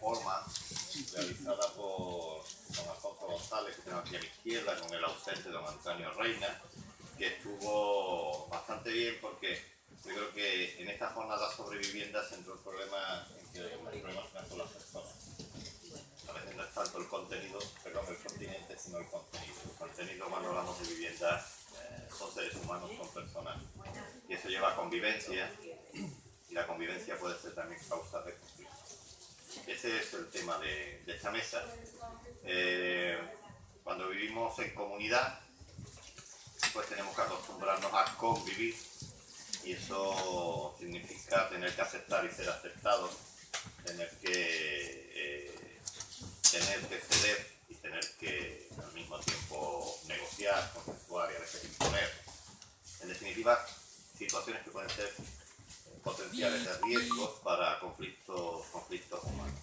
reforma realizada por don Alfonso González, que tenemos aquí a mi izquierda, con el ausente don Antonio Reina, que estuvo bastante bien porque yo creo que en esta jornada sobre vivienda se entró el problema en que los problemas no son las personas. A veces no es tanto el contenido, perdón, el continente, sino el contenido. El contenido, cuando hablamos de vivienda, son seres humanos, son personas. Y eso lleva a convivencia, y la convivencia puede ser también causa de conflicto. Ese es el tema de esta mesa. Cuando vivimos en comunidad, pues tenemos que acostumbrarnos a convivir, y eso significa tener que aceptar y ser aceptados, tener que ceder y tener que al mismo tiempo negociar, consensuar y a veces imponer. En definitiva, situaciones que pueden ser potenciales de riesgos para conflictos humanos.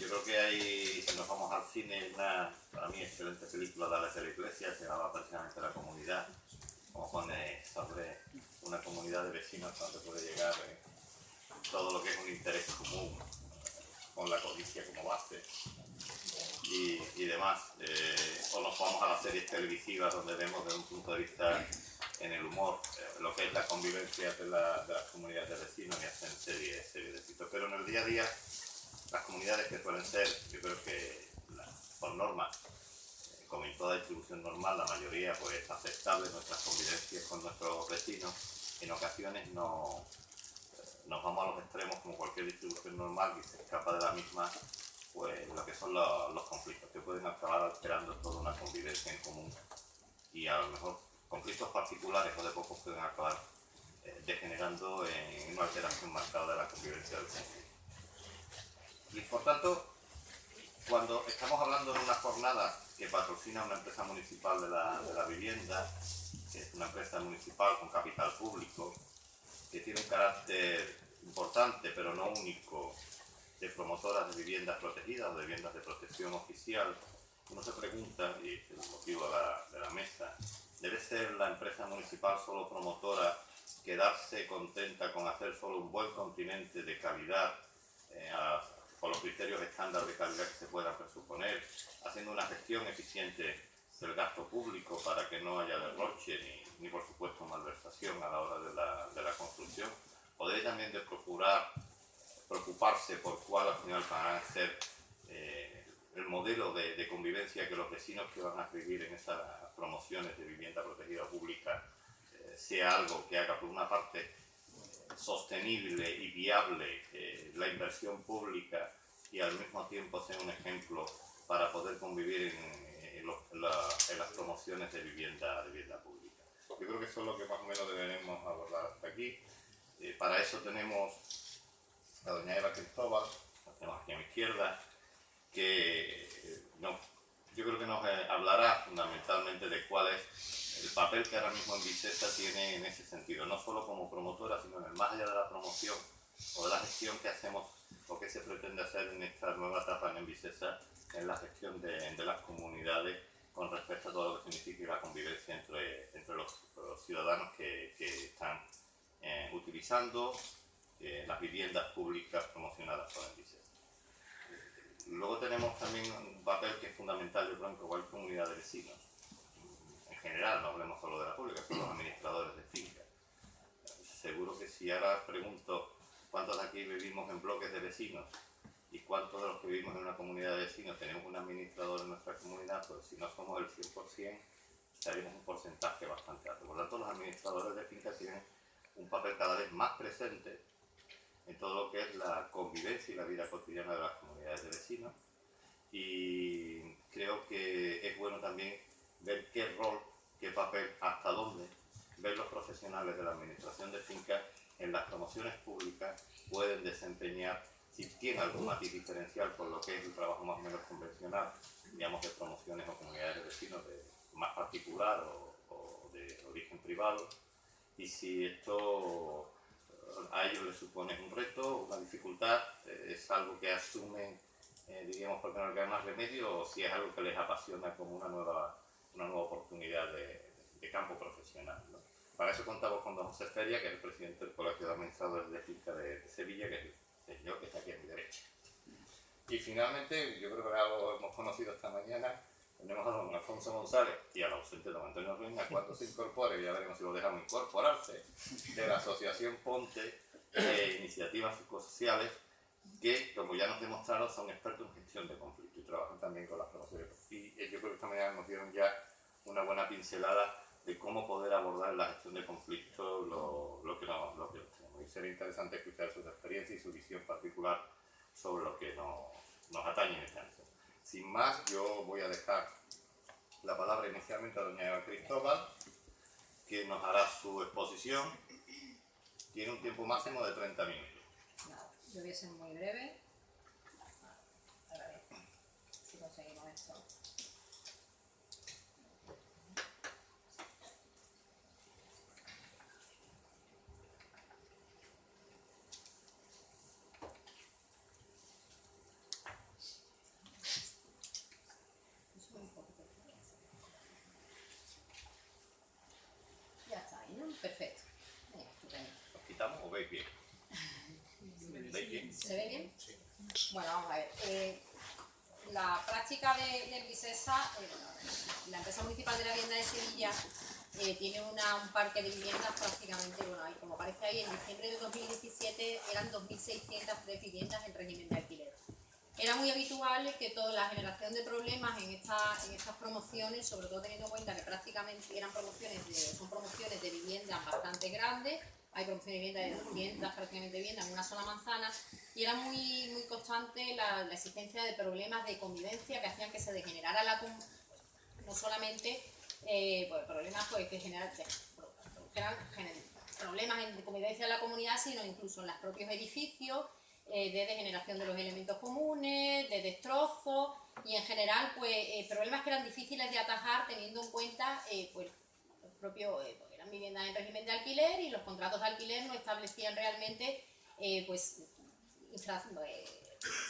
Yo creo que hay, si nos vamos al cine, una, para mí, excelente película de Alex de la Iglesia, se llama precisamente La Comunidad, como pone sobre una comunidad de vecinos donde puede llegar todo lo que es un interés común, con la codicia como base y demás. O nos vamos a las series televisivas donde vemos desde un punto de vista en el humor lo que es la convivencia de las comunidades de vecinos, y hacen series de éxito. Pero en el día a día, las comunidades que suelen ser, yo creo que por norma, como en toda distribución normal, la mayoría pues aceptable, nuestras convivencias con nuestros vecinos, en ocasiones nos vamos a los extremos, como cualquier distribución normal, y se escapa de la misma pues lo que son los conflictos, que pueden acabar alterando toda una convivencia en común, y a lo mejor conflictos particulares o de pocos pueden acabar degenerando en una alteración marcada de la convivencia del común. Y por tanto, cuando estamos hablando de una jornada que patrocina una empresa municipal de la vivienda, que es una empresa municipal con capital público, que tiene un carácter importante pero no único, de promotoras de viviendas protegidas o de viviendas de protección oficial, uno se pregunta, y es el motivo de la mesa, ¿debe ser la empresa municipal solo promotora, quedarse contenta con hacer solo un buen continente de calidad con los criterios estándar de calidad que se puedan presuponer, haciendo una gestión eficiente del gasto público para que no haya derroche ni por supuesto malversación a la hora de la construcción? ¿O debe también de preocuparse por cuál al final van a ser el modelo de convivencia que los vecinos que van a vivir en esas promociones de vivienda protegida pública sea algo que haga, por una parte, sostenible y viable la inversión pública, y al mismo tiempo sea un ejemplo para poder convivir en las promociones de vivienda pública? Yo creo que eso es lo que más o menos deberemos abordar hasta aquí. Para eso tenemos a doña Eva Cristóbal, la tenemos aquí a mi izquierda, que yo creo que nos hablará fundamentalmente de cuál es el papel que ahora mismo Envisesa tiene en ese sentido, no solo como promotora, sino en el más allá de la promoción o de la gestión que hacemos o que se pretende hacer en esta nueva etapa en Envisesa, en la gestión de las comunidades con respecto a todo lo que significa la convivencia entre los ciudadanos que están utilizando las viviendas públicas promocionadas por Envisesa. Luego tenemos también un papel que es fundamental, yo creo, en cualquier comunidad de vecinos. En general, no hablemos solo de la pública, son los administradores de fincas. Seguro que si ahora pregunto cuántos de aquí vivimos en bloques de vecinos y cuántos de los que vivimos en una comunidad de vecinos tenemos un administrador en nuestra comunidad, pues si no somos el 100%, estaríamos un porcentaje bastante alto. Por lo tanto, los administradores de fincas tienen un papel cada vez más presente en todo lo que es la convivencia y la vida cotidiana de las comunidades de vecinos, y creo que es bueno también ver qué rol, qué papel, hasta dónde ver los profesionales de la administración de fincas en las promociones públicas pueden desempeñar, si tiene algún matiz diferencial por lo que es el trabajo más o menos convencional, digamos, de promociones o comunidades de vecinos de más particular o de origen privado, y si esto a ellos les supone un reto, una dificultad, es algo que asumen, diríamos, porque no les queda más remedio, o si es algo que les apasiona como una nueva oportunidad de campo profesional, ¿no? Para eso contamos con don José Feria, que es el presidente del Colegio de Administradores de Finca de Sevilla, que es el señor que está aquí a mi derecha. Y finalmente, yo creo que lo hemos conocido esta mañana, tenemos a don Alfonso González y al ausente don Antonio Reina, cuando se incorpore, ya veremos si lo dejamos incorporarse, de la Asociación Ponte de Iniciativas Psicosociales, que, como ya nos demostraron, son expertos en gestión de conflictos y trabajan también con las promociones. Y yo creo que esta mañana nos dieron ya una buena pincelada de cómo poder abordar la gestión de conflictos, lo que nos tenemos. Y sería interesante escuchar sus experiencias y su visión particular sobre lo que nos atañe en este año. Sin más, yo voy a dejar la palabra inicialmente a doña Eva Cristóbal, que nos hará su exposición. Tiene un tiempo máximo de 30 minutos. Nada, yo voy a ser muy breve. A ver si conseguimos esto. Ya está ahí, ¿no? Perfecto. Estupendo. ¿Los quitamos o veis bien? ¿Veis bien? ¿Se ve bien? Sí. Bueno, vamos a ver. La práctica del Visesa, la empresa municipal de la vivienda de Sevilla tiene un parque de viviendas prácticamente, bueno, ahí, como aparece ahí, en diciembre de 2017 eran 2.603 viviendas en régimen de alquiler. Era muy habitual que toda la generación de problemas en estas promociones, sobre todo teniendo en cuenta que prácticamente son promociones de viviendas bastante grandes, hay promociones de viviendas de 200 prácticamente viviendas en una sola manzana, y era muy, muy constante la existencia de problemas de convivencia que hacían que se degenerara la comunidad, no solamente problemas que generan problemas de convivencia en la comunidad, sino incluso en los propios edificios, de degeneración de los elementos comunes, de destrozo y en general problemas que eran difíciles de atajar teniendo en cuenta los propios, porque eran viviendas en régimen de alquiler y los contratos de alquiler no establecían realmente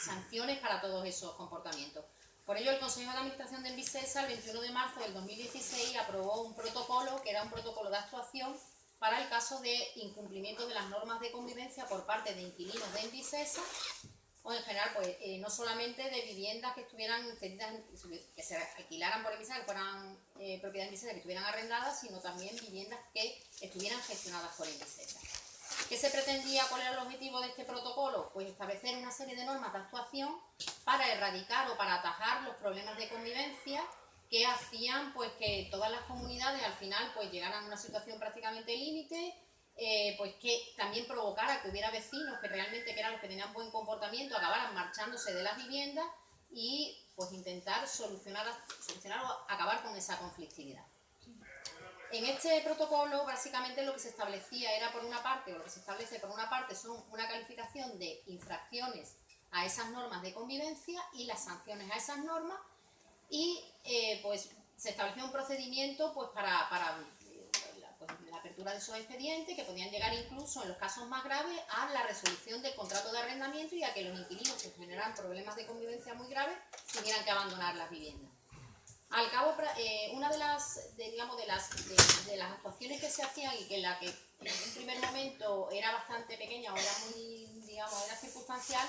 sanciones para todos esos comportamientos. Por ello, el Consejo de Administración de Envisesa, el 21 de marzo del 2016, aprobó un protocolo que era un protocolo de actuación para el caso de incumplimiento de las normas de convivencia por parte de inquilinos de Envisesa, o en general, no solamente de viviendas que que se alquilaran por Envisesa, que fueran propiedad de Envisesa, que estuvieran arrendadas, sino también viviendas que estuvieran gestionadas por Envisesa. ¿Qué se pretendía? ¿Cuál era el objetivo de este protocolo? Pues establecer una serie de normas de actuación para erradicar o para atajar los problemas de convivencia que hacían que todas las comunidades al final llegaran a una situación prácticamente límite, que también provocara que hubiera vecinos que realmente eran los que tenían buen comportamiento, acabaran marchándose de las viviendas y intentar solucionar o acabar con esa conflictividad. En este protocolo básicamente lo que se establecía era lo que se establece por una parte son una calificación de infracciones a esas normas de convivencia y las sanciones a esas normas, y se estableció un procedimiento para la apertura de esos expedientes, que podían llegar incluso en los casos más graves a la resolución del contrato de arrendamiento y a que los inquilinos que generan problemas de convivencia muy graves tuvieran que abandonar las viviendas. Al cabo, una de las actuaciones que se hacían y que en un primer momento era bastante pequeña o era circunstancial,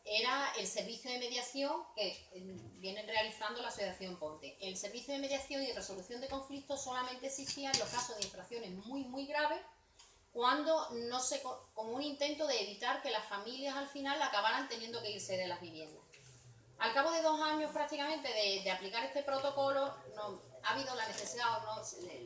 era el servicio de mediación que vienen realizando la Asociación Ponte. El servicio de mediación y resolución de conflictos solamente existía en los casos de infracciones muy, muy graves, cuando como un intento de evitar que las familias al final acabaran teniendo que irse de las viviendas. Al cabo de 2 años prácticamente de aplicar este protocolo, ha habido la necesidad,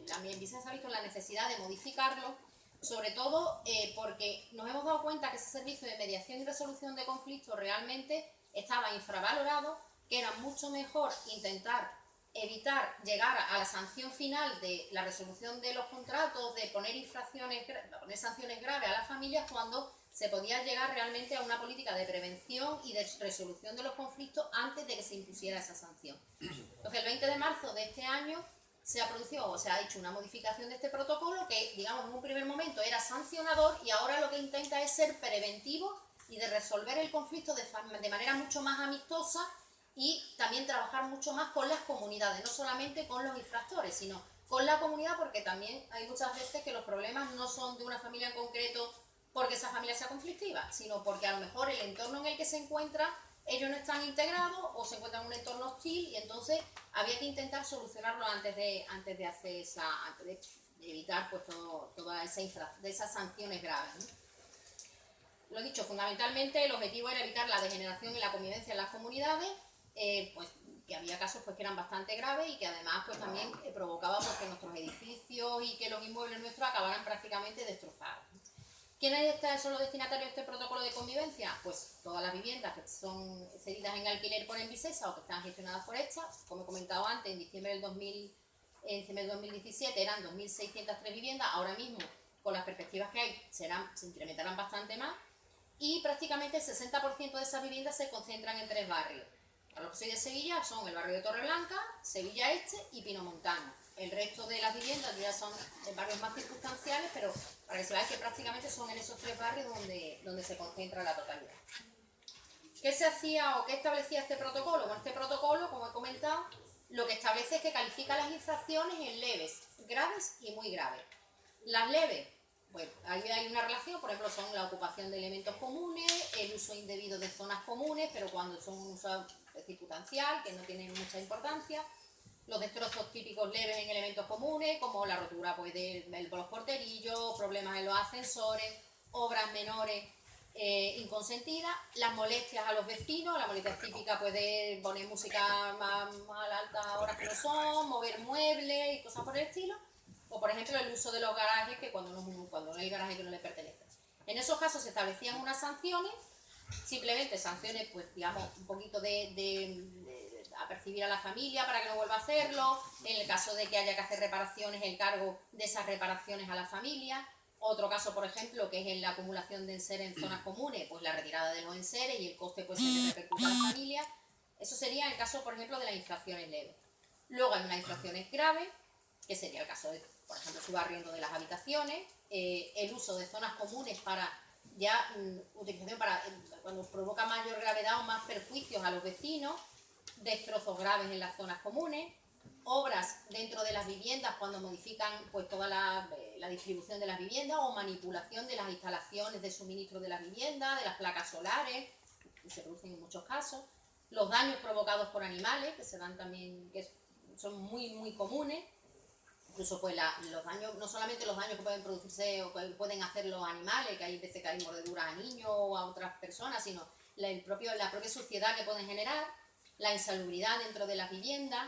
la Envisesa ha visto la necesidad de modificarlo, sobre todo porque nos hemos dado cuenta que ese servicio de mediación y resolución de conflictos realmente estaba infravalorado, que era mucho mejor intentar evitar llegar a la sanción final de la resolución de los contratos, de poner sanciones graves a las familias, cuando se podía llegar realmente a una política de prevención y de resolución de los conflictos antes de que se impusiera esa sanción. Entonces, el 20 de marzo de este año se ha hecho una modificación de este protocolo que, digamos, en un primer momento era sancionador y ahora lo que intenta es ser preventivo y de resolver el conflicto de manera mucho más amistosa, y también trabajar mucho más con las comunidades, no solamente con los infractores, sino con la comunidad, porque también hay muchas veces que los problemas no son de una familia en concreto porque esa familia sea conflictiva, sino porque a lo mejor el entorno en el que se encuentra ellos no están integrados o se encuentran en un entorno hostil y entonces había que intentar solucionarlo antes de evitar pues toda esas sanciones graves, ¿no? Lo dicho, fundamentalmente el objetivo era evitar la degeneración y la convivencia en las comunidades, pues que había casos pues que eran bastante graves y que además pues también provocaba pues, que nuestros edificios y que los inmuebles nuestros acabaran prácticamente destrozados. ¿Quiénes son los destinatarios de este protocolo de convivencia? Pues todas las viviendas que son cedidas en alquiler por Envisesa o que están gestionadas por esta. Como he comentado antes, en diciembre del 2017 eran 2.603 viviendas, ahora mismo con las perspectivas que hay se incrementarán bastante más y prácticamente el 60% de esas viviendas se concentran en 3 barrios. Para los que soy de Sevilla son el barrio de Torreblanca, Sevilla Este y Pinomontano. El resto de las viviendas ya son barrios más circunstanciales, pero para que se vea que prácticamente son en esos 3 barrios donde se concentra la totalidad. ¿Qué se hacía o qué establecía este protocolo? Bueno, este protocolo, como he comentado, lo que establece es que califica las infracciones en leves, graves y muy graves. Las leves, pues ahí hay una relación, por ejemplo, son la ocupación de elementos comunes, el uso indebido de zonas comunes, pero cuando son un uso circunstancial, que no tienen mucha importancia. Los destrozos típicos leves en elementos comunes, como la rotura pues, de los porterillos, problemas en los ascensores, obras menores inconsentidas, las molestias a los vecinos, la molestia típica pues, de poner música más a altas horas que no son, mover muebles y cosas por el estilo, o por ejemplo el uso de los garajes, que cuando no hay garaje que no le pertenece. En esos casos se establecían unas sanciones, simplemente sanciones, pues digamos, un poquito a percibir a la familia para que no vuelva a hacerlo, en el caso de que haya que hacer reparaciones, el cargo de esas reparaciones a la familia. Otro caso, por ejemplo, que es en la acumulación de enseres en zonas comunes, pues la retirada de los enseres y el coste pues se le repercute a la familia. Eso sería el caso, por ejemplo, de las infracciones leves. Luego hay unas infracciones graves, que sería el caso de, por ejemplo, subarriendo de las habitaciones, el uso de zonas comunes para utilización para cuando provoca mayor gravedad o más perjuicios a los vecinos, destrozos graves en las zonas comunes, obras dentro de las viviendas cuando modifican pues toda la distribución de las viviendas o manipulación de las instalaciones de suministro de las viviendas, de las placas solares, que se producen en muchos casos, los daños provocados por animales, que se dan también, que son muy muy comunes. Incluso pues los daños, no solamente los daños que pueden producirse o que pueden hacer los animales, que hay veces que hay mordeduras a niños o a otras personas, sino la propia suciedad que pueden generar, la insalubridad dentro de las viviendas,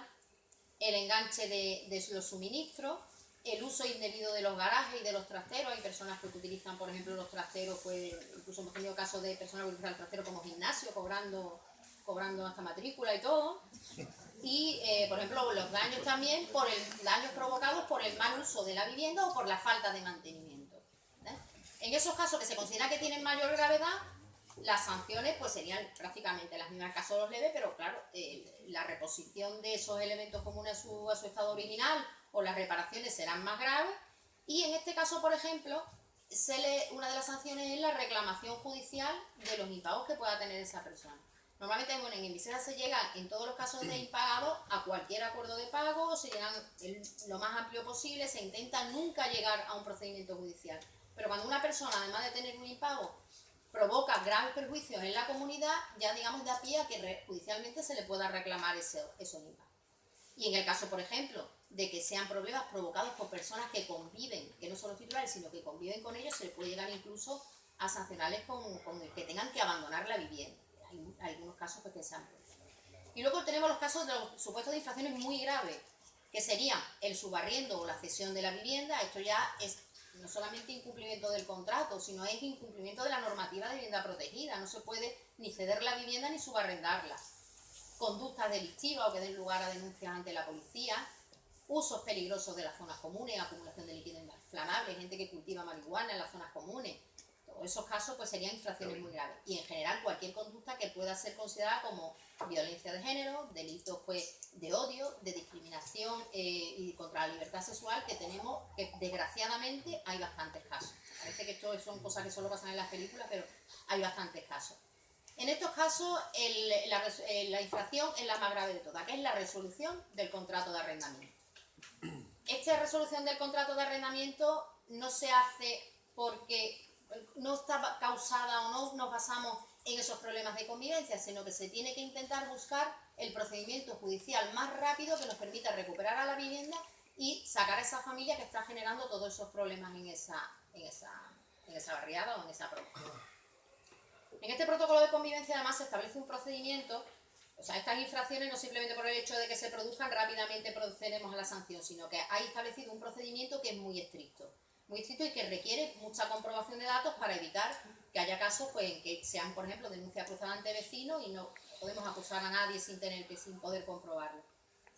el enganche de los suministros, el uso indebido de los garajes y de los trasteros. Hay personas que utilizan, por ejemplo, los trasteros, pues incluso hemos tenido casos de personas que utilizan el trastero como gimnasio, cobrando hasta matrícula y todo. Y, por ejemplo, los daños también daños provocados por el mal uso de la vivienda o por la falta de mantenimiento. En esos casos que se considera que tienen mayor gravedad, las sanciones pues serían prácticamente las mismas casos de los leves, pero claro, la reposición de esos elementos comunes a su estado original o las reparaciones serán más graves. Y en este caso, por ejemplo, una de las sanciones es la reclamación judicial de los impagos que pueda tener esa persona. Normalmente, bueno, en Envisesa se llega, en todos los casos de impagado, a cualquier acuerdo de pago, se llegan lo más amplio posible, se intenta nunca llegar a un procedimiento judicial. Pero cuando una persona, además de tener un impago, provoca graves perjuicios en la comunidad, ya digamos da pie a que judicialmente se le pueda reclamar esos impagos. Y en el caso, por ejemplo, de que sean problemas provocados por personas que conviven, que no son los titulares, sino que conviven con ellos, se le puede llegar incluso a sancionarles con que tengan que abandonar la vivienda. Hay algunos casos que se han producido. Y luego tenemos los casos de los supuestos de infracciones muy graves, que serían el subarriendo o la cesión de la vivienda. Esto ya es no solamente incumplimiento del contrato, sino es incumplimiento de la normativa de vivienda protegida. No se puede ni ceder la vivienda ni subarrendarla. Conductas delictivas o que den lugar a denuncias ante la policía. Usos peligrosos de las zonas comunes, acumulación de líquidos inflamables, gente que cultiva marihuana en las zonas comunes. Todos esos casos pues serían infracciones muy graves. Y en general cualquier conducta que pueda ser considerada como violencia de género, delitos pues de odio, de discriminación y contra la libertad sexual, que desgraciadamente hay bastantes casos. Parece que esto son cosas que solo pasan en las películas, pero hay bastantes casos. En estos casos la infracción es la más grave de todas, que es la resolución del contrato de arrendamiento. Esta resolución del contrato de arrendamiento no se hace porque no está causada o no nos basamos en esos problemas de convivencia, sino que se tiene que intentar buscar el procedimiento judicial más rápido que nos permita recuperar a la vivienda y sacar a esa familia que está generando todos esos problemas en esa barriada o en esa promoción. En este protocolo de convivencia además se establece un procedimiento, o sea, estas infracciones no simplemente por el hecho de que se produzcan rápidamente procedemos a la sanción, sino que hay establecido un procedimiento que es muy estricto y que requiere mucha comprobación de datos para evitar que haya casos pues, en que sean, por ejemplo, denuncia cruzada ante vecinos y no podemos acusar a nadie sin poder comprobarlo.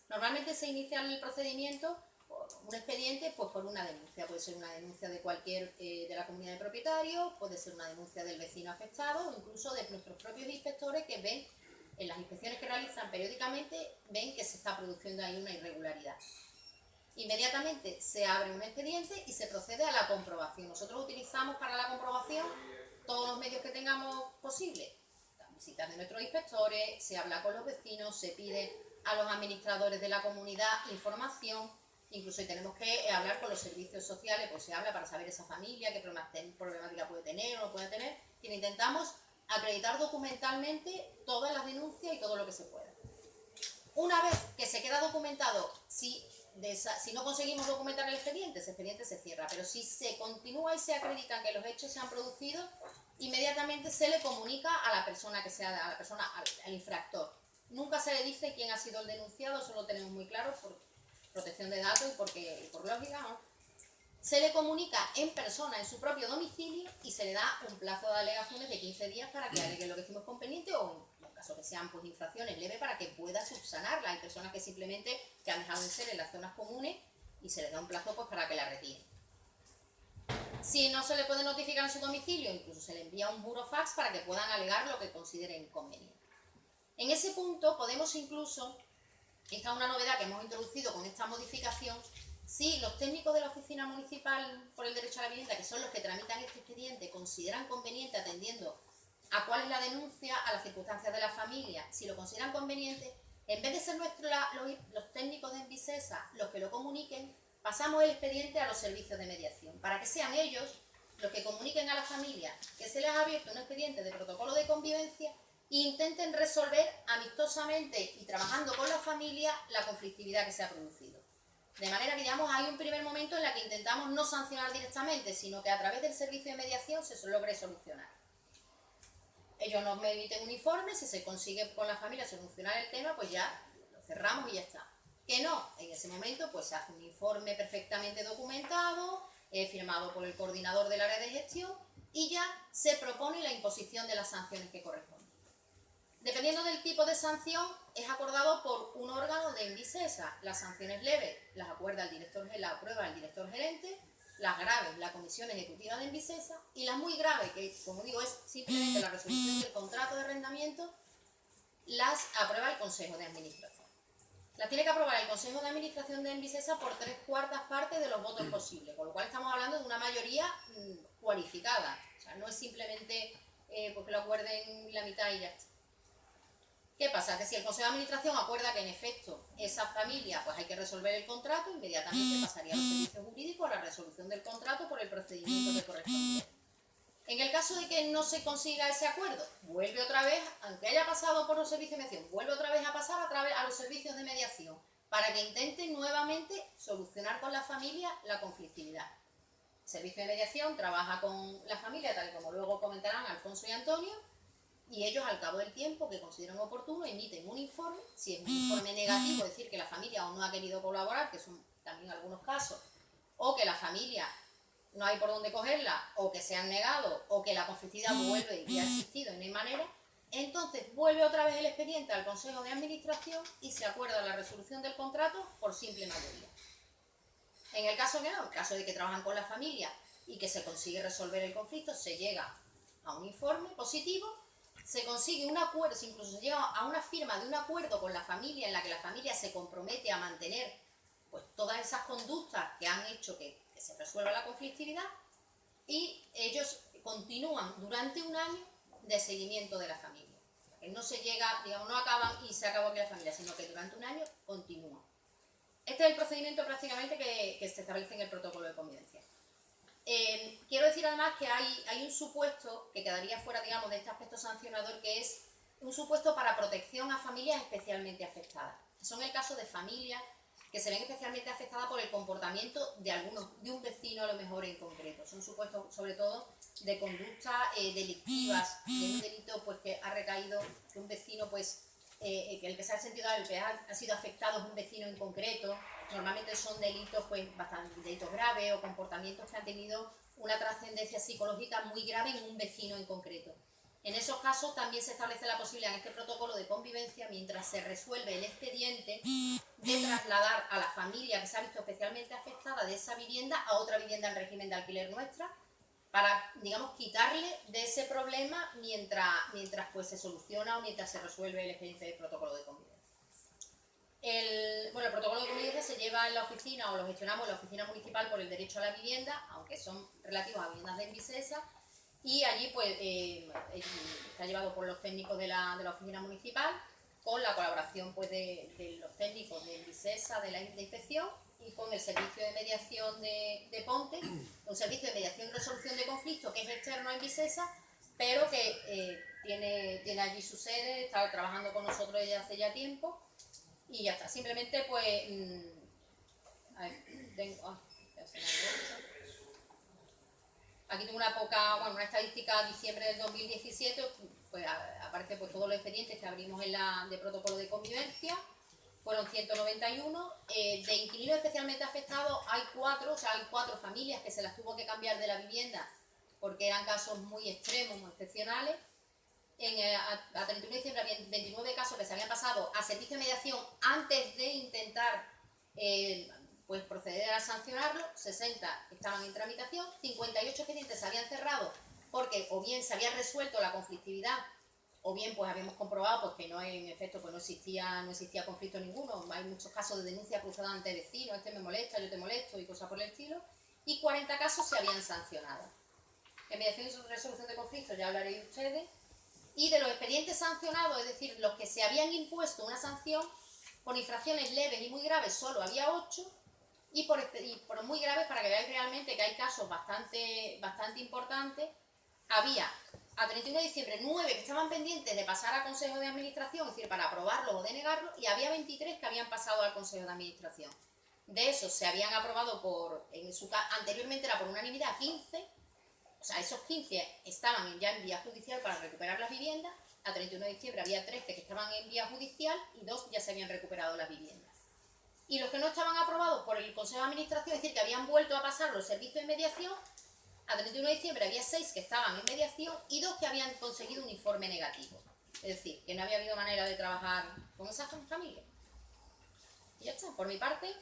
Normalmente se inicia el procedimiento por un expediente, pues por una denuncia. Puede ser una denuncia de cualquier de la comunidad de propietarios, puede ser una denuncia del vecino afectado o incluso de nuestros propios inspectores que ven, en las inspecciones que realizan periódicamente, ven que se está produciendo ahí una irregularidad. Inmediatamente se abre un expediente y se procede a la comprobación. Nosotros utilizamos para la comprobación todos los medios que tengamos posibles. Las visitas de nuestros inspectores, se habla con los vecinos, se pide a los administradores de la comunidad información, incluso tenemos que hablar con los servicios sociales, pues se habla para saber esa familia, qué problemática puede tener o no puede tener, y intentamos acreditar documentalmente todas las denuncias y todo lo que se pueda. Una vez que se queda documentado, si no conseguimos documentar el expediente, ese expediente se cierra, pero si se continúa y se acredita que los hechos se han producido, inmediatamente se le comunica a la persona al infractor. Nunca se le dice quién ha sido el denunciado, eso lo tenemos muy claro por protección de datos y por lógica, ¿no? Se le comunica en persona, en su propio domicilio, y se le da un plazo de alegaciones de 15 días para que alegue lo que hicimos conveniente o en caso que sean pues, infracciones leves para que pueda subsanarla. Hay personas que simplemente que han dejado de ser en las zonas comunes y se les da un plazo pues, para que la retiren. Si no se le puede notificar en su domicilio, incluso se le envía un burofax para que puedan alegar lo que consideren conveniente. En ese punto podemos incluso, esta es una novedad que hemos introducido con esta modificación, si los técnicos de la Oficina Municipal por el Derecho a la Vivienda, que son los que tramitan este expediente, consideran conveniente atendiendo a cuál es la denuncia, a las circunstancias de la familia, si lo consideran conveniente, en vez de ser los técnicos de Envisesa los que lo comuniquen, pasamos el expediente a los servicios de mediación, para que sean ellos los que comuniquen a la familia que se les ha abierto un expediente de protocolo de convivencia e intenten resolver amistosamente y trabajando con la familia la conflictividad que se ha producido. De manera que, digamos, hay un primer momento en el que intentamos no sancionar directamente, sino que a través del servicio de mediación se logre solucionar. Ellos nos emiten un informe, si se consigue con la familia solucionar el tema, pues ya lo cerramos y ya está. Que no, en ese momento pues se hace un informe perfectamente documentado, firmado por el coordinador del área de gestión y ya se propone la imposición de las sanciones que corresponden. Dependiendo del tipo de sanción, es acordado por un órgano de Envisesa. Las sanciones leves las aprueba el director gerente, las graves la comisión ejecutiva de Envisesa y las muy graves, que como digo es simplemente la resolución del contrato de arrendamiento, las aprueba el Consejo de Administración. Las tiene que aprobar el Consejo de Administración de Envisesa por 3/4 partes de los votos posibles, con lo cual estamos hablando de una mayoría cualificada. O sea, no es simplemente porque lo acuerden la mitad y ya está. ¿Qué pasa? Que si el Consejo de Administración acuerda que en efecto esa familia pues hay que resolver el contrato, inmediatamente pasaría a los servicios jurídicos a la resolución del contrato por el procedimiento que corresponde. En el caso de que no se consiga ese acuerdo, vuelve otra vez, aunque haya pasado por los servicios de mediación, vuelve otra vez a pasar a los servicios de mediación para que intenten nuevamente solucionar con la familia la conflictividad. El servicio de mediación trabaja con la familia, tal y como luego comentarán Alfonso y Antonio, y ellos al cabo del tiempo que consideran oportuno emiten un informe. Si es un informe negativo, es decir, que la familia o no ha querido colaborar, que son también algunos casos, o que la familia no hay por dónde cogerla, o que se han negado, o que la conflictividad vuelve y ha existido y no hay manera, entonces vuelve otra vez el expediente al Consejo de Administración y se acuerda la resolución del contrato por simple mayoría. En el caso de que trabajan con la familia y que se consigue resolver el conflicto, se llega a un informe positivo, se consigue un acuerdo, incluso se llega a una firma de un acuerdo con la familia en la que la familia se compromete a mantener pues, todas esas conductas que han hecho que se resuelva la conflictividad y ellos continúan durante un año de seguimiento de la familia. Que no se llega, digamos, no acaban y se acabó aquí la familia, sino que durante un año continúa. Este es el procedimiento prácticamente que se establece en el protocolo de convivencia. Quiero decir además que hay un supuesto que quedaría fuera, digamos, de este aspecto sancionador, que es un supuesto para protección a familias especialmente afectadas. Son el caso de familias que se ven especialmente afectadas por el comportamiento de un vecino a lo mejor en concreto. Son supuestos sobre todo de conductas delictivas, de un delito pues que ha recaído, que un vecino pues que el que se ha sentido, el que ha sido afectado es un vecino en concreto. Normalmente son delitos pues bastante delitos graves o comportamientos que han tenido una trascendencia psicológica muy grave en un vecino en concreto. En esos casos también se establece la posibilidad en este protocolo de convivencia, mientras se resuelve el expediente, de trasladar a la familia que se ha visto especialmente afectada de esa vivienda a otra vivienda en régimen de alquiler nuestra, para, digamos, quitarle de ese problema mientras pues se soluciona o mientras se resuelve el expediente del protocolo de convivencia. El protocolo de convivencia se lleva en la oficina o lo gestionamos en la oficina municipal por el derecho a la vivienda, aunque son relativos a viviendas de Envisesa, y allí pues está llevado por los técnicos de la oficina municipal, con la colaboración pues de los técnicos de Envisesa, de la inspección, y con el servicio de mediación de Ponte, un servicio de mediación y resolución de conflictos que es externo a Envisesa, pero que tiene allí su sede, está trabajando con nosotros desde hace ya tiempo, y ya está. Simplemente pues a ver, aquí tengo una estadística de diciembre del 2017, pues aparece pues todos los expedientes que abrimos de protocolo de convivencia. Fueron 191, de inquilinos especialmente afectados hay 4, o sea, hay 4 familias que se las tuvo que cambiar de la vivienda porque eran casos muy extremos, muy excepcionales. A 31 de diciembre había 29 casos que se habían pasado a servicio de mediación antes de intentar pues proceder a sancionarlo, 60 estaban en tramitación, 58 expedientes se habían cerrado porque o bien se había resuelto la conflictividad o bien pues habíamos comprobado pues, que no, en efecto pues, no existía conflicto ninguno. Hay muchos casos de denuncia cruzada ante vecinos, este me molesta, yo te molesto y cosas por el estilo, y 40 casos se habían sancionado. En mediación y resolución de conflictos ya hablaréis ustedes. Y de los expedientes sancionados, es decir, los que se habían impuesto una sanción por infracciones leves y muy graves, solo había 8, y por muy graves, para que veáis realmente que hay casos bastante importantes, había a 31 de diciembre 9 que estaban pendientes de pasar a Consejo de Administración, es decir, para aprobarlo o denegarlo, y había 23 que habían pasado al Consejo de Administración. De esos se habían aprobado anteriormente era por unanimidad 15, o sea, esos 15 estaban ya en vía judicial para recuperar las viviendas. A 31 de diciembre había 13 que estaban en vía judicial y 2 ya se habían recuperado las viviendas. Y los que no estaban aprobados por el Consejo de Administración, es decir, que habían vuelto a pasar los servicios de mediación, a 31 de diciembre había 6 que estaban en mediación y 2 que habían conseguido un informe negativo. Es decir, que no había habido manera de trabajar con esas familias. Y ya está, por mi parte,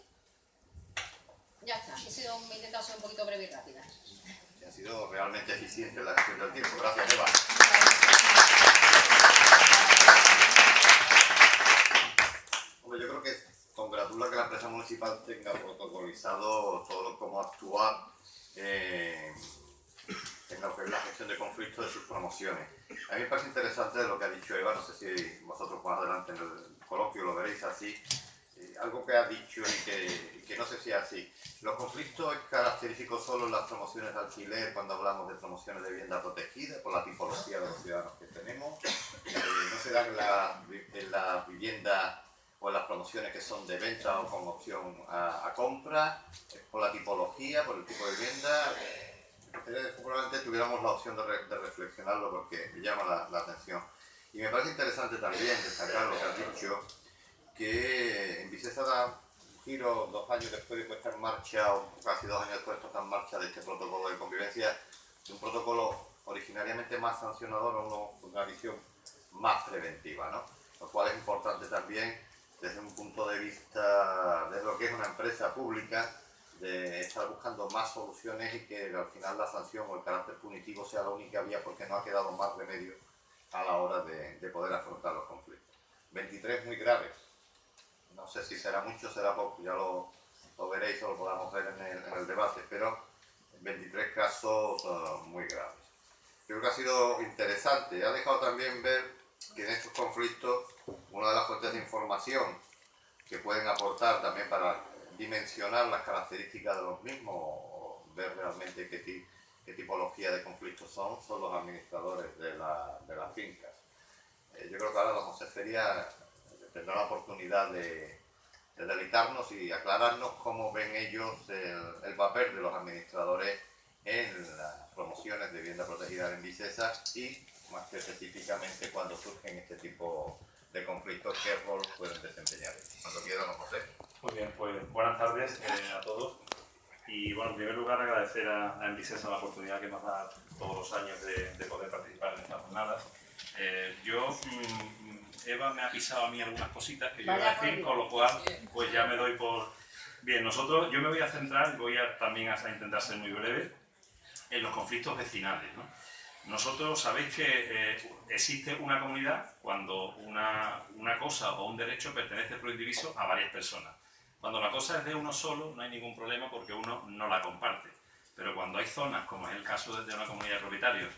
ya está. Me he intentado ser un poquito breve y rápida. Ha sido realmente eficiente la gestión del tiempo. Gracias, Eva. Hombre, yo creo que congratula que la empresa municipal tenga protocolizado todo cómo actuar en lo que es la gestión de conflictos de sus promociones. A mí me parece interesante lo que ha dicho Eva, no sé si vosotros más adelante en el coloquio lo veréis así, algo que ha dicho y que no sé si es así. Los conflictos es característico solo en las promociones de alquiler, cuando hablamos de promociones de vivienda protegida, por la tipología de los ciudadanos que tenemos. No se dan en las viviendas o en las promociones que son de venta o con opción a compra, por la tipología, por el tipo de vivienda. Probablemente tuviéramos la opción de reflexionarlo porque me llama la atención. Y me parece interesante también destacar lo que has dicho, que Envisesa da un giro 2 años después de puesta en marcha, o casi 2 años después de puesta en marcha de este protocolo de convivencia, de un protocolo originariamente más sancionador a una visión más preventiva, ¿no? Lo cual es importante también desde un punto de vista de lo que es una empresa pública, de estar buscando más soluciones y que al final la sanción o el carácter punitivo sea la única vía porque no ha quedado más remedio a la hora de poder afrontar los conflictos. 23 muy graves. No sé si será mucho o será poco, ya lo veréis o lo podamos ver en el debate, pero 23 casos muy graves. Creo que ha sido interesante. Ha dejado también ver que en estos conflictos una de las fuentes de información que pueden aportar también para dimensionar las características de los mismos, o ver realmente qué tipología de conflictos son los administradores de las fincas. Yo creo que ahora la consejería tendrá la oportunidad de deleitarnos y aclararnos cómo ven ellos el papel de los administradores en las promociones de vivienda protegida en Visesa y, más que específicamente, cuando surgen este tipo de conflictos, qué rol pueden desempeñar. Cuando quieran, José. Muy bien, pues buenas tardes a todos. Y bueno, en primer lugar agradecer a Envisesa la oportunidad que nos da todos los años de poder participar en estas jornadas. Eva me ha pisado a mí algunas cositas que yo iba a decir, con lo cual pues ya me doy por... Bien, yo me voy a centrar, también a intentar ser muy breve, en los conflictos vecinales, ¿no? Nosotros sabéis que existe una comunidad cuando una cosa o un derecho pertenece por indiviso a varias personas. Cuando la cosa es de uno solo no hay ningún problema porque uno no la comparte. Pero cuando hay zonas, como es el caso de una comunidad de propietarios,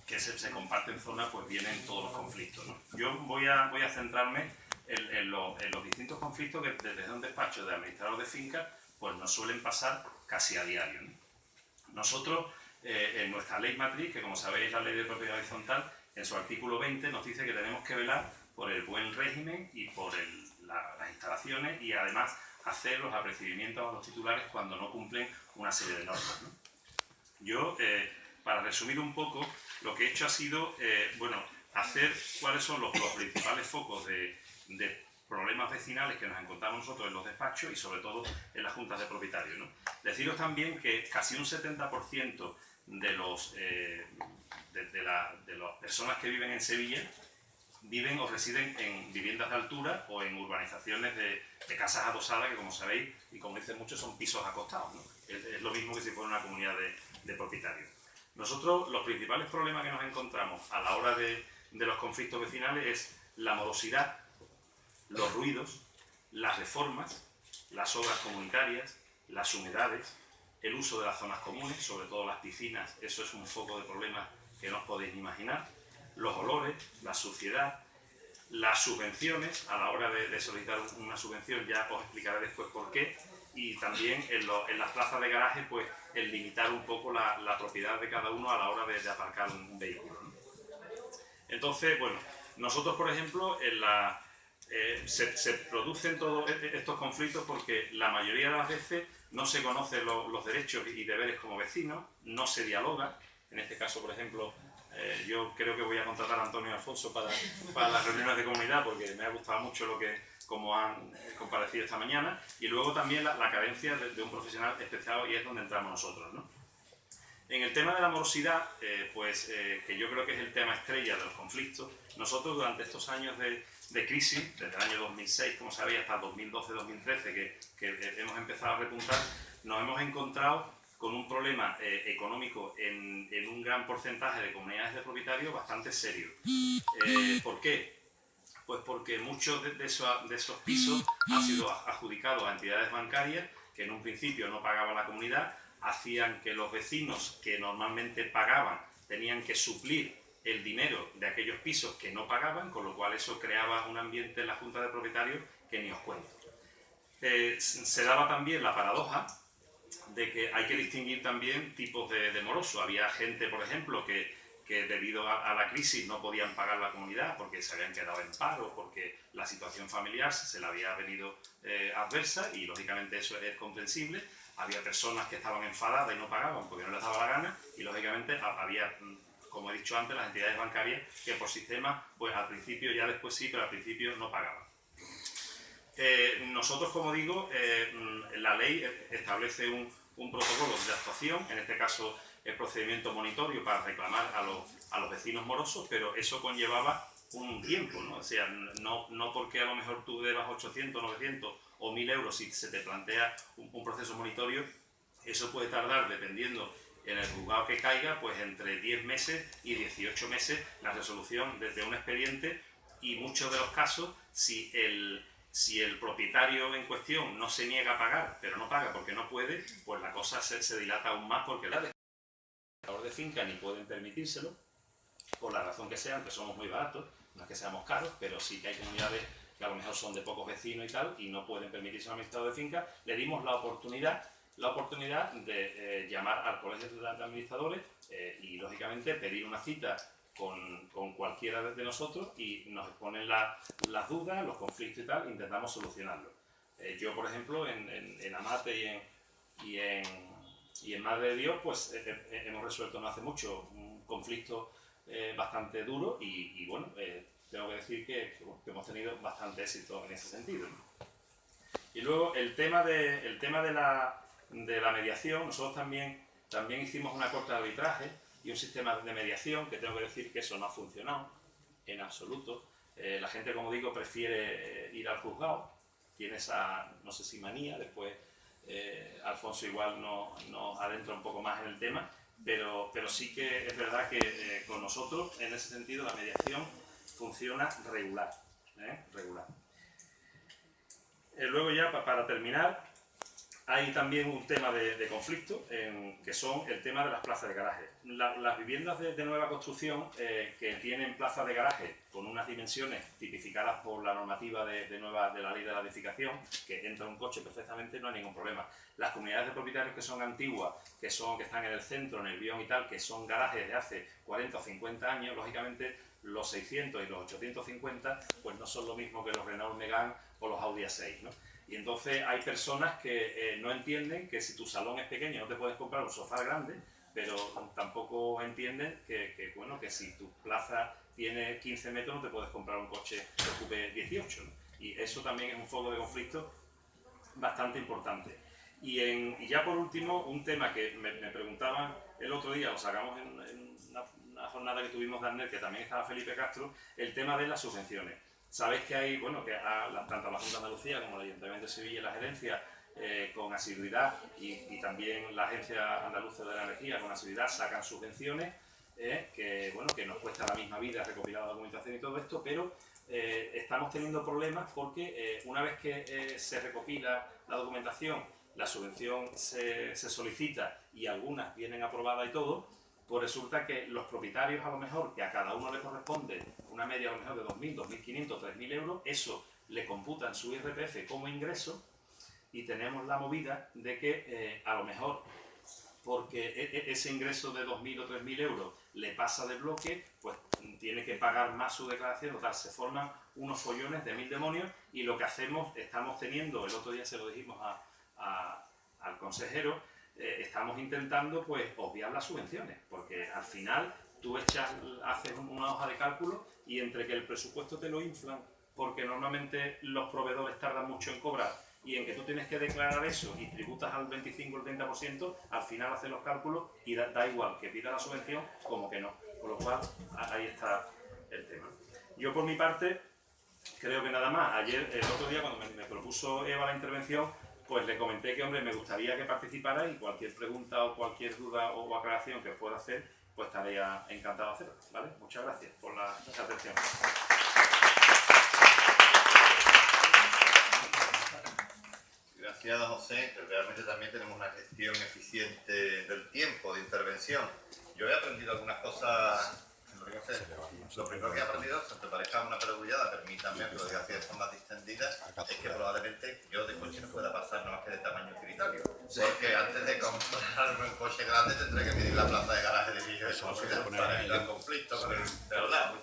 que se comparten zonas, pues vienen todos los conflictos, ¿no? Yo voy a centrarme en los distintos conflictos que desde un despacho de administrador de fincas pues nos suelen pasar casi a diario, ¿no? Nosotros, en nuestra ley matriz, que como sabéis la ley de propiedad horizontal, en su artículo 20 nos dice que tenemos que velar por el buen régimen y por las instalaciones y además hacer los apercibimientos a los titulares cuando no cumplen una serie de normas, ¿no? Yo, para resumir un poco, lo que he hecho ha sido, hacer cuáles son los principales focos de problemas vecinales que nos encontramos nosotros en los despachos y sobre todo en las juntas de propietarios, ¿no? Deciros también que casi un 70% de las personas que viven en Sevilla viven o residen en viviendas de altura o en urbanizaciones de casas adosadas que, como sabéis y como dicen muchos, son pisos acostados, ¿no? Es lo mismo que si fuera una comunidad de propietarios. Nosotros los principales problemas que nos encontramos a la hora de los conflictos vecinales es la morosidad, los ruidos, las reformas, las obras comunitarias, las humedades, el uso de las zonas comunes, sobre todo las piscinas, eso es un foco de problemas que no os podéis imaginar, los olores, la suciedad, las subvenciones, a la hora de solicitar una subvención, ya os explicaré después por qué, y también en las plazas de garaje, pues el limitar un poco la propiedad de cada uno a la hora de aparcar un vehículo, ¿no? Entonces, bueno, nosotros, por ejemplo, se producen todos estos conflictos porque la mayoría de las veces no se conocen los derechos y deberes como vecinos, no se dialoga. En este caso, por ejemplo, yo creo que voy a contratar a Antonio y Alfonso para las reuniones de comunidad porque me ha gustado mucho como han comparecido esta mañana, y luego también la carencia de un profesional especializado, y es donde entramos nosotros, ¿no? En el tema de la morosidad, que yo creo que es el tema estrella de los conflictos, nosotros durante estos años de crisis, desde el año 2006, como sabéis, hasta el 2012-2013, que hemos empezado a repuntar, nos hemos encontrado con un problema económico en un gran porcentaje de comunidades de propietarios bastante serio. ¿Por qué? Pues porque muchos de esos pisos han sido adjudicados a entidades bancarias que en un principio no pagaban la comunidad, hacían que los vecinos que normalmente pagaban tenían que suplir el dinero de aquellos pisos que no pagaban, con lo cual eso creaba un ambiente en la Junta de Propietarios que ni os cuento. Se daba también la paradoja de que hay que distinguir también tipos de moroso. Había gente, por ejemplo, que debido a la crisis no podían pagar la comunidad porque se habían quedado en paro, porque la situación familiar se le había venido adversa, y lógicamente eso es comprensible. Había personas que estaban enfadadas y no pagaban porque no les daba la gana, y lógicamente había, como he dicho antes, las entidades bancarias que por sistema, pues al principio, ya después sí, pero al principio no pagaban. Nosotros, como digo, la ley establece un protocolo de actuación, en este caso el procedimiento monitorio para reclamar a los vecinos morosos, pero eso conllevaba un tiempo, ¿no? O sea, no porque a lo mejor tú debas 800, 900 o 1000 euros, si se te plantea un proceso monitorio, eso puede tardar, dependiendo en el juzgado que caiga, pues entre 10 meses y 18 meses la resolución desde un expediente, y muchos de los casos, si el propietario en cuestión no se niega a pagar, pero no paga porque no puede, pues la cosa se dilata aún más, porque la de finca ni pueden permitírselo, por la razón que sea, aunque somos muy baratos, no es que seamos caros, pero sí que hay comunidades que a lo mejor son de pocos vecinos y tal, y no pueden permitirse un administrador de finca. Le dimos la oportunidad la oportunidad de llamar al colegio de administradores y, lógicamente, pedir una cita con cualquiera de nosotros y nos exponen las dudas, los conflictos y tal, e intentamos solucionarlos. Yo, por ejemplo, en Amate y en Madre de Dios, pues hemos resuelto no hace mucho un conflicto bastante duro y bueno, tengo que decir que hemos tenido bastante éxito en ese sentido, ¿no? Y luego el tema de la mediación, nosotros también hicimos una corte de arbitraje y un sistema de mediación, que tengo que decir que eso no ha funcionado en absoluto. La gente, como digo, prefiere ir al juzgado, tiene esa, no sé si manía, después Alfonso igual nos adentra un poco más en el tema, pero sí que es verdad que con nosotros, en ese sentido, la mediación funciona regular. Regular. Luego ya, para terminar, hay también un tema de conflicto, que son el tema de las plazas de garaje. Las viviendas de nueva construcción que tienen plazas de garaje con unas dimensiones tipificadas por la normativa de la ley de la edificación, que entra un coche perfectamente, no hay ningún problema. Las comunidades de propietarios que son antiguas, que están en el centro, en el Bión y tal, que son garajes de hace 40 o 50 años, lógicamente los 600 y los 850 pues no son lo mismo que los Renault Megane o los Audi A6, ¿no? Y entonces hay personas que no entienden que si tu salón es pequeño no te puedes comprar un sofá grande, pero tampoco entienden que si tu plaza tiene 15 metros no te puedes comprar un coche que ocupe 18, ¿no? Y eso también es un foco de conflicto bastante importante. Y ya por último, un tema que me preguntaban el otro día, lo sacamos en una jornada que tuvimos de ANER, que también estaba Felipe Castro, el tema de las subvenciones. Sabéis que hay, tanto la Junta de Andalucía como el Ayuntamiento de Sevilla y la Gerencia, con asiduidad, y también la Agencia Andaluza de la Energía con asiduidad, sacan subvenciones que nos cuesta la misma vida recopilar la documentación y todo esto, pero estamos teniendo problemas porque una vez que se recopila la documentación, la subvención se solicita y algunas vienen aprobadas y todo, pues resulta que los propietarios, a lo mejor, que a cada uno le corresponde una media a lo mejor de 2.000, 2.500, 3.000 euros, eso le computan su IRPF como ingreso y tenemos la movida de que a lo mejor, porque ese ingreso de 2.000 o 3.000 euros le pasa de bloque, pues tiene que pagar más su declaración, total, se forman unos follones de 1000 demonios y lo que estamos teniendo, el otro día se lo dijimos al consejero, estamos intentando pues obviar las subvenciones, porque al final tú haces una hoja de cálculo y entre que el presupuesto te lo inflan, porque normalmente los proveedores tardan mucho en cobrar, y en que tú tienes que declarar eso y tributas al 25 o el 30%, al final haces los cálculos y da igual que pida la subvención como que no. Con lo cual, ahí está el tema. Yo por mi parte, creo que nada más. Ayer, el otro día, cuando me propuso Eva la intervención, pues le comenté que, hombre, me gustaría que participara y cualquier pregunta o cualquier duda o aclaración que pueda hacer, pues estaría encantado de hacerlo, ¿vale? Muchas gracias por la atención. Gracias, José, que realmente también tenemos una gestión eficiente del tiempo de intervención. Yo he aprendido algunas cosas. Lo primero que he aprendido, si te parezca una peregullada, permítanme que lo diga así de forma distendida, es que probablemente yo de coche no pueda pasar nada más que de tamaño utilitario. Porque antes de comprarme un coche grande tendré que medir la plaza de garaje de Villa para ir al conflicto con el de al lado.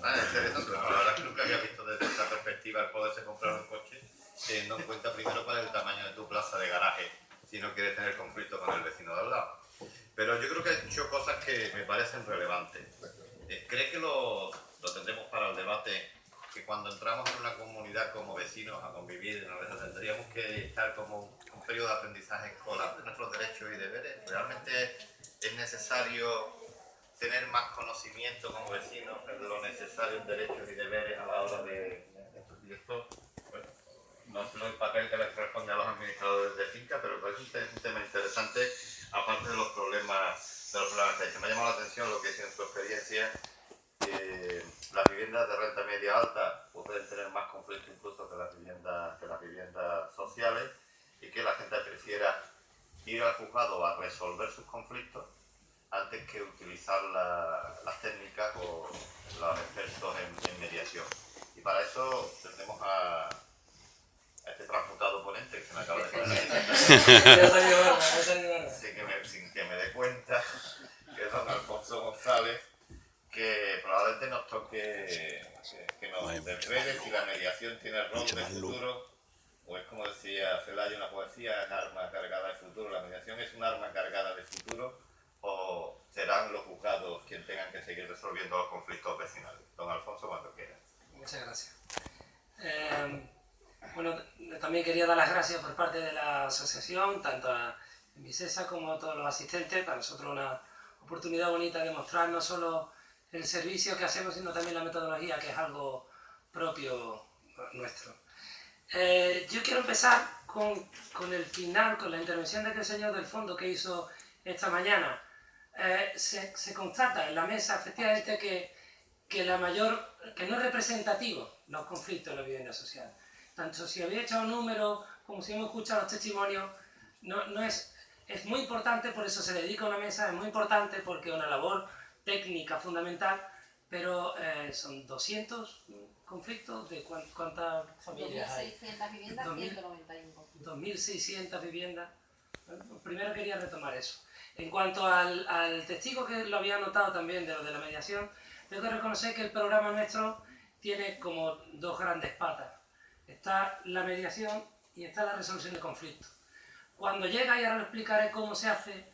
La verdad es que nunca había visto desde esa perspectiva el poderse comprar un coche teniendo en cuenta primero cuál es el tamaño de tu plaza de garaje si no quieres tener conflicto con el vecino de al lado. Pero yo creo que he hecho cosas que me parecen relevantes. ¿Cree que lo tendremos para el debate? Que cuando entramos en una comunidad como vecinos a convivir, tendríamos que estar como un periodo de aprendizaje escolar de nuestros derechos y deberes. ¿Realmente es necesario tener más conocimiento como vecinos de lo necesario en derechos y deberes a la hora de esto? Bueno, no es el papel que les corresponde a los administradores de finca, pero es un tema interesante, aparte de los problemas que me ha llamado la atención lo que es en su experiencia, las viviendas de renta media alta pueden tener más conflicto incluso que las viviendas sociales, y que la gente prefiera ir al juzgado a resolver sus conflictos antes que utilizar las técnicas o los expertos en mediación. Y para eso tenemos a este transmutado ponente que se me acaba de poner. redes, si la mediación tiene rol de futuro, o es como decía Celaya, una poesía, es arma cargada de futuro. La mediación es un arma cargada de futuro, o serán los juzgados quienes tengan que seguir resolviendo los conflictos vecinales. Don Alfonso, cuando quiera. Muchas gracias. Bueno, también quería dar las gracias por parte de la asociación, tanto a Envisesa como a todos los asistentes. Para nosotros una oportunidad bonita de mostrar no solo el servicio que hacemos, sino también la metodología, que es algo propio nuestro. Yo quiero empezar con el final, con la intervención de aquel señor del fondo que hizo esta mañana. Se constata en la mesa efectivamente que no es representativo los conflictos de la vivienda social. Tanto si había echado un número como si hemos escuchado los testimonios, es muy importante, por eso se dedica a una mesa, es muy importante porque es una labor técnica fundamental, pero son 200 conflictos. ¿De cuántas familias hay? 2.600 viviendas, 191. 2.600 viviendas. Primero quería retomar eso. En cuanto al testigo que lo había notado también de lo de la mediación, tengo que reconocer que el programa nuestro tiene como dos grandes patas. Está la mediación y está la resolución de conflictos. Cuando llega, y ahora lo explicaré cómo se hace,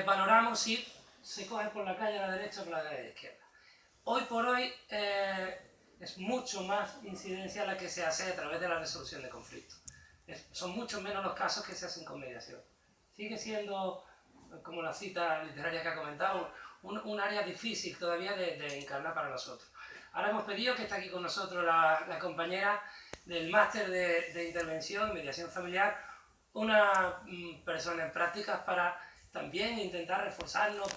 valoramos si se coge por la calle a la derecha o por la calle a la izquierda. Hoy por hoy es mucho más incidencia la que se hace a través de la resolución de conflictos. Son mucho menos los casos que se hacen con mediación. Sigue siendo, como la cita literaria que ha comentado, un área difícil todavía de encarnar para nosotros. Ahora hemos pedido que está aquí con nosotros la compañera del máster de intervención y mediación familiar, una persona en prácticas para también intentar reforzarnos,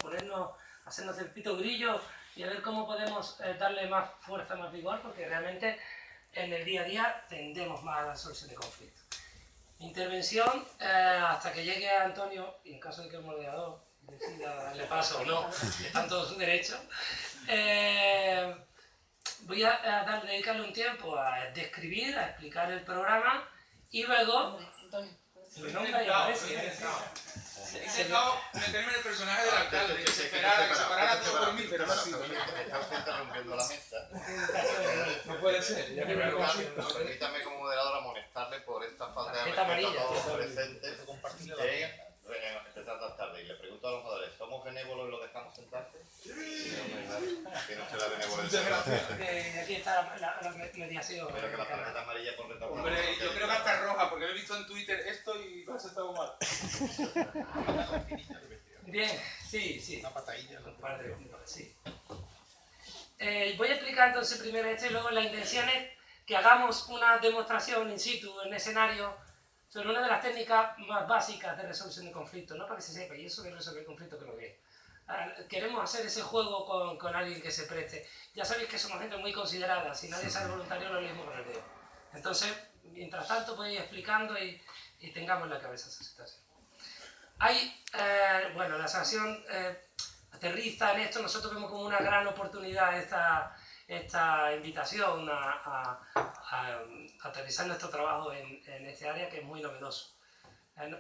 hacernos el pito grillo y a ver cómo podemos darle más fuerza, más vigor, porque realmente en el día a día tendemos más a la solución de conflictos. Intervención, hasta que llegue Antonio, y en caso de que el moderador decida darle paso o no, están todos sus derechos, voy a dedicarle un tiempo a describir, a explicar el programa y luego... Antonio. Mi nombre y aparece. He intentado meterme en el personaje del alcalde, separar a todo por mí, pero no ha sido. Está usted interrumpiendo la mesa. No puede ser. Ya que me Permítame como moderador amonestarle por esta falta de Esta respeto amarilla, a todos esta presentes. Empezar tan tarde y le pregunto a los moderadores, ¿somos benévolos y lo dejamos sentarse? Tiene usted la benevolencia. Muchas gracias. Aquí está la mediación. Espero que la tarjeta amarilla por retorno. Hombre, yo creo que hasta roja, porque lo he visto en Twitter esto y lo has estado mal. Bien, sí. Una patadilla. Sí. Voy a explicar entonces primero y luego la intención es que hagamos una demostración in situ, en escenario, sobre una de las técnicas más básicas de resolución de conflictos, ¿no? Para que se sepa, y eso de resolver conflictos que lo que es. Queremos hacer ese juego con alguien que se preste. Ya sabéis que somos gente muy considerada, si nadie sale voluntario es lo mismo con el dedo. Entonces, mientras tanto podéis ir explicando y tengamos en la cabeza esa situación. Bueno, la asociación aterriza en esto, nosotros vemos como una gran oportunidad esta invitación a aterrizar nuestro trabajo en este área que es muy novedoso.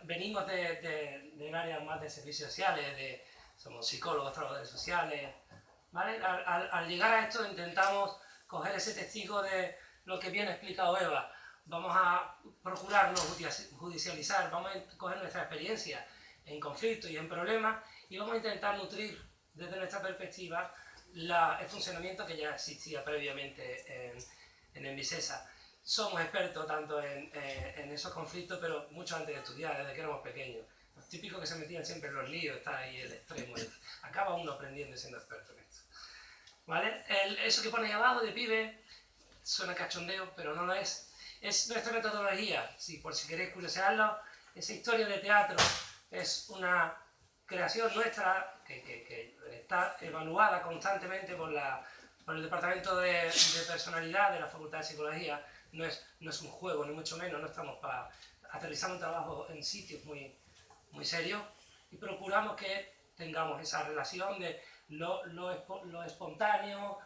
Venimos del área más de servicios sociales, somos psicólogos, trabajadores sociales, ¿vale? Al llegar a esto intentamos coger ese testigo de lo que bien ha explicado Eva. Vamos a procurar no judicializar, vamos a coger nuestra experiencia en conflictos y en problemas y vamos a intentar nutrir desde nuestra perspectiva el funcionamiento que ya existía previamente en Envisesa. Somos expertos tanto en esos conflictos, pero mucho antes de estudiar, desde que éramos pequeños. Los típicos que se metían siempre en los líos, está ahí el extremo. Acaba uno aprendiendo y siendo experto en esto. ¿Vale? Eso que pone ahí abajo de pibe suena cachondeo, pero no lo es. Es nuestra metodología, por si queréis curiosearlo. Esa historia de teatro es una creación nuestra que está evaluada constantemente por el Departamento de Personalidad de la Facultad de Psicología. No es un juego, ni mucho menos, no estamos para aterrizar un trabajo en sitios muy serios y procuramos que tengamos esa relación de lo espontáneo,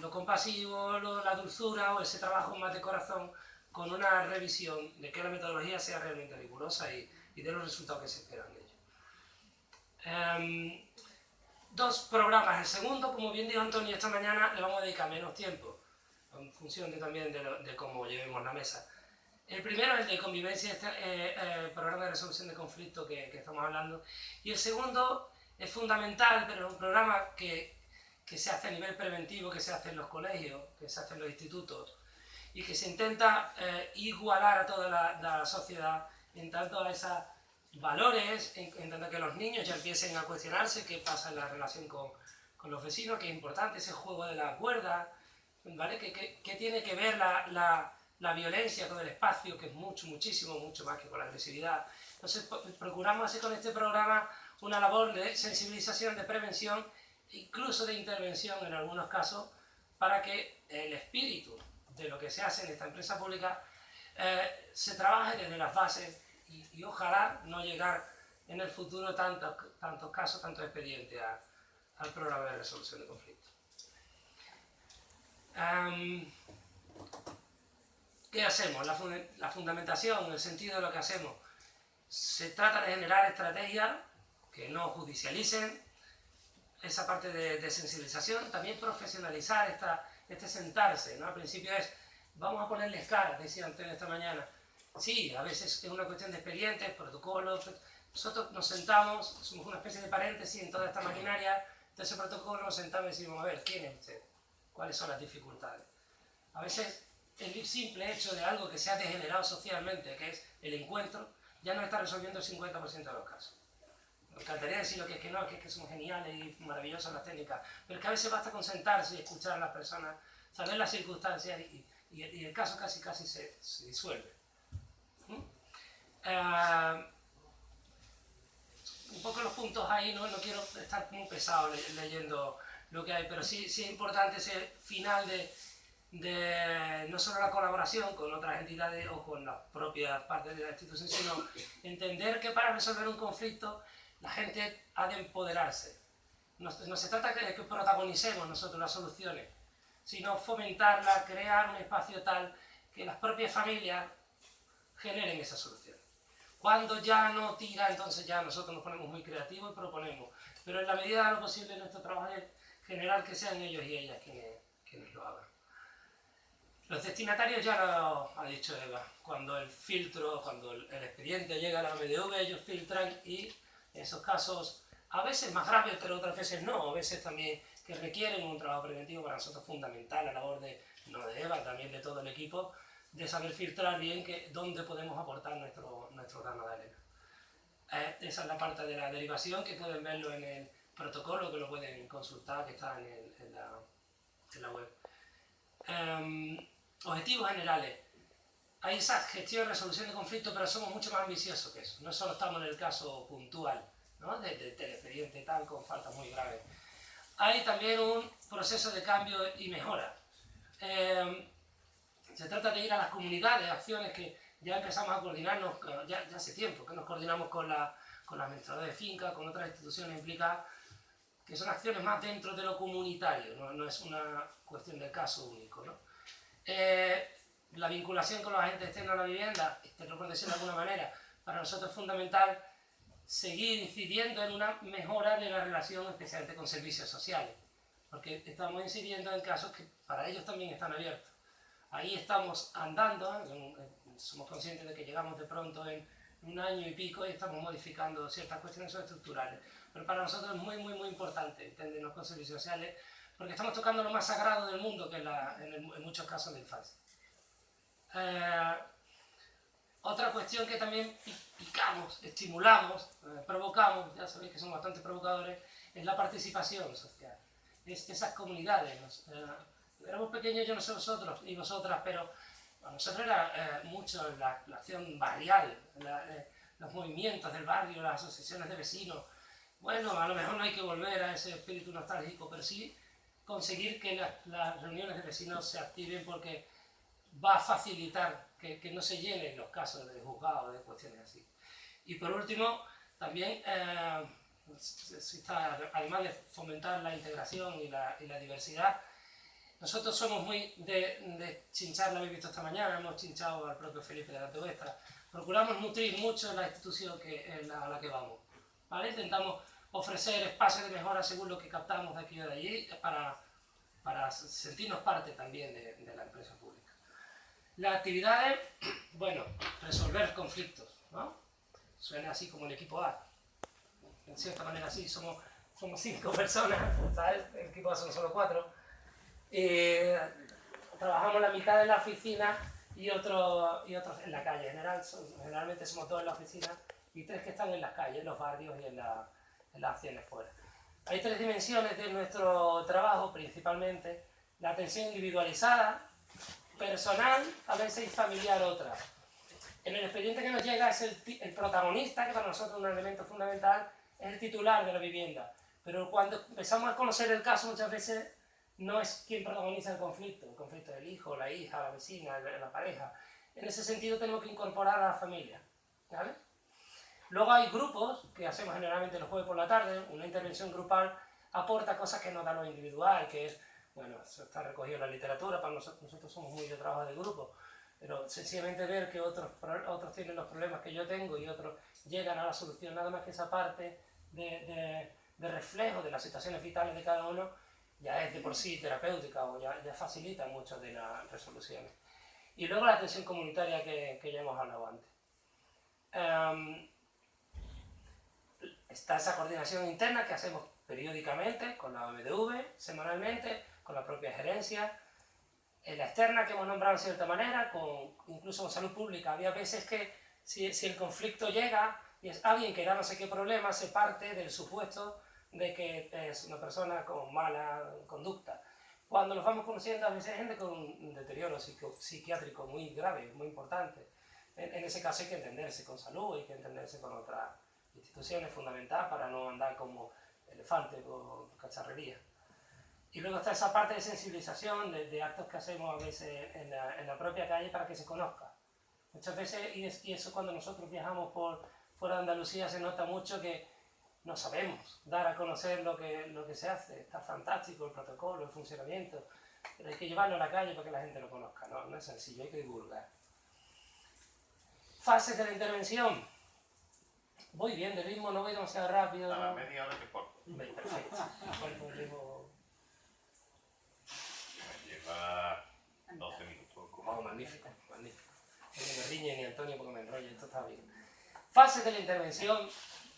lo compasivo, la dulzura o ese trabajo más de corazón con una revisión de que la metodología sea realmente rigurosa y de los resultados que se esperan de ello. 2 programas. El segundo, como bien dijo Antonio esta mañana, le vamos a dedicar menos tiempo. en función también de cómo llevemos la mesa. El primero es el de convivencia, el programa de resolución de conflictos que estamos hablando, y el segundo es fundamental, pero es un programa que se hace a nivel preventivo, que se hace en los colegios, que se hace en los institutos, y que se intenta igualar a toda la sociedad en tanto a esos valores, en tanto que los niños ya empiecen a cuestionarse qué pasa en la relación con los vecinos, que es importante ese juego de la cuerda, ¿vale? Que tiene que ver la violencia con el espacio, que es mucho más que con la agresividad. Entonces procuramos hacer con este programa una labor de sensibilización, de prevención, incluso de intervención en algunos casos, para que el espíritu de lo que se hace en esta empresa pública se trabaje desde las bases y ojalá no llegar en el futuro tantos casos, tantos expedientes al programa de resolución de conflictos. ¿Qué hacemos? La fundamentación, el sentido de lo que hacemos. Se trata de generar estrategias que no judicialicen, esa parte de sensibilización, también profesionalizar este sentarse, ¿no? Al principio es, vamos a ponerles cara, decía Antonio esta mañana. Sí, a veces es una cuestión de expedientes, protocolos. Nosotros nos sentamos, somos una especie de paréntesis en toda esta maquinaria, entonces el protocolo nos sentamos y decimos, a ver, ¿quién es usted? ¿Cuáles son las dificultades? A veces el simple hecho de algo que se ha degenerado socialmente, que es el encuentro, ya no está resolviendo el 50% de los casos. Me encantaría decir lo que es que no, que es que son geniales y maravillosas las técnicas, pero es que a veces basta con sentarse y escuchar a las personas, saber las circunstancias y el caso casi se disuelve. Un poco los puntos ahí, no quiero estar muy pesado leyendo lo que hay, pero sí es importante ese final de no solo la colaboración con otras entidades o con las propias partes de la institución, sino entender que para resolver un conflicto la gente ha de empoderarse. No se trata de que protagonicemos nosotros las soluciones, sino fomentarla, crear un espacio tal que las propias familias generen esa solución. Cuando ya no tira, entonces ya nosotros nos ponemos muy creativos y proponemos. Pero en la medida de lo posible nuestro trabajo es generar que sean ellos y ellas quienes lo hagan. Los destinatarios ya lo ha dicho Eva. Cuando el expediente llega a la MDV, ellos filtran y en esos casos, a veces más rápido, pero otras veces no. A veces también que requieren un trabajo preventivo para nosotros fundamental, la labor no de Eva, también de todo el equipo, de saber filtrar bien dónde podemos aportar nuestro grano de arena. Esa es la parte de la derivación, que pueden verlo en el protocolo, que lo pueden consultar, que está en la web. Objetivos generales. Hay esa gestión, resolución de conflictos, pero somos mucho más ambiciosos que eso. No solo estamos en el caso puntual, ¿no? del expediente tal con faltas muy graves. Hay también un proceso de cambio y mejora. Se trata de ir a las comunidades, acciones que ya empezamos a coordinarnos, ya hace tiempo que nos coordinamos con la administradora de finca, con otras instituciones implicadas, que son acciones más dentro de lo comunitario, no es una cuestión del caso único, ¿no? La vinculación con los agentes externos a la vivienda, por decirlo de alguna manera, para nosotros es fundamental seguir incidiendo en una mejora de la relación, especialmente con servicios sociales, porque estamos incidiendo en casos que para ellos también están abiertos. Ahí estamos andando, somos conscientes de que llegamos de pronto en un año y pico y estamos modificando ciertas cuestiones estructurales, pero para nosotros es muy importante entendernos con servicios sociales, porque estamos tocando lo más sagrado del mundo, que es en muchos casos la infancia. Otra cuestión que también picamos, estimulamos, provocamos, ya sabéis que somos bastante provocadores, es la participación social. Es esas comunidades. Éramos pequeños, yo no sé vosotros y vosotras, pero para nosotros era mucho la acción barrial, los movimientos del barrio, las asociaciones de vecinos. Bueno, a lo mejor no hay que volver a ese espíritu nostálgico, pero sí conseguir que las reuniones de vecinos se activen, porque va a facilitar que no se llenen los casos de juzgados, de cuestiones así. Y por último, también, además de fomentar la integración y la diversidad, nosotros somos muy de chinchar, lo habéis visto esta mañana, hemos chinchado al propio Felipe de la Vuestra. Procuramos nutrir mucho la institución a la que vamos, ¿vale? Intentamos ofrecer espacios de mejora según lo que captamos de aquí o de allí, para para sentirnos parte también de la empresa pública. Las actividades, bueno, resolver conflictos, ¿no? Suena así como el equipo A. En cierta manera sí, somos 5 personas, ¿sabes? El equipo A son solo 4. Trabajamos la mitad en la oficina y otros en la calle. Generalmente somos 2 en la oficina y 3 que están en las calles, en los barrios y en las acciones fuera. Hay 3 dimensiones de nuestro trabajo, principalmente. La atención individualizada, personal, a veces, y familiar otra. En el expediente que nos llega es el protagonista, que para nosotros es un elemento fundamental, es el titular de la vivienda. Pero cuando empezamos a conocer el caso, muchas veces no es quien protagoniza el conflicto del hijo, la hija, la vecina, la pareja. En ese sentido tenemos que incorporar a la familia, ¿vale? Luego hay grupos, que hacemos generalmente los jueves por la tarde, una intervención grupal aporta cosas que nos da lo individual, que es, bueno, eso está recogido en la literatura, para nosotros somos muy de trabajo de grupo, pero sencillamente ver que otros tienen los problemas que yo tengo y otros llegan a la solución, nada más que esa parte de reflejo de las situaciones vitales de cada uno, ya es de por sí terapéutica o ya facilita muchas de las resoluciones. Y luego la atención comunitaria que ya hemos hablado antes. Está esa coordinación interna que hacemos periódicamente con la OMDV, semanalmente, con la propia gerencia. En la externa que hemos nombrado de cierta manera, incluso con salud pública. Había veces que si el conflicto llega y es alguien que da no sé qué problema, se parte del supuesto de que es una persona con mala conducta. Cuando los vamos conociendo, a veces hay gente con un deterioro psiquiátrico muy grave, muy importante. En ese caso hay que entenderse con salud, hay que entenderse con otras instituciones fundamentales para no andar como elefante con cacharrería. Y luego está esa parte de sensibilización, de actos que hacemos a veces en la propia calle para que se conozca. Muchas veces, y eso cuando nosotros viajamos por fuera de Andalucía se nota mucho que no sabemos dar a conocer lo que se hace. Está fantástico el protocolo, el funcionamiento, pero hay que llevarlo a la calle para que la gente lo conozca. No es sencillo, hay que divulgar. Fases de la intervención. Voy bien de ritmo, no voy demasiado rápido. A la media hora que corto. Perfecto. ¿Cuánto llevo? Lleva 12 minutos. Oh, magnífico, magnífico. No me riñe ni Antonio porque me enrolla, esto está bien. Fases de la intervención.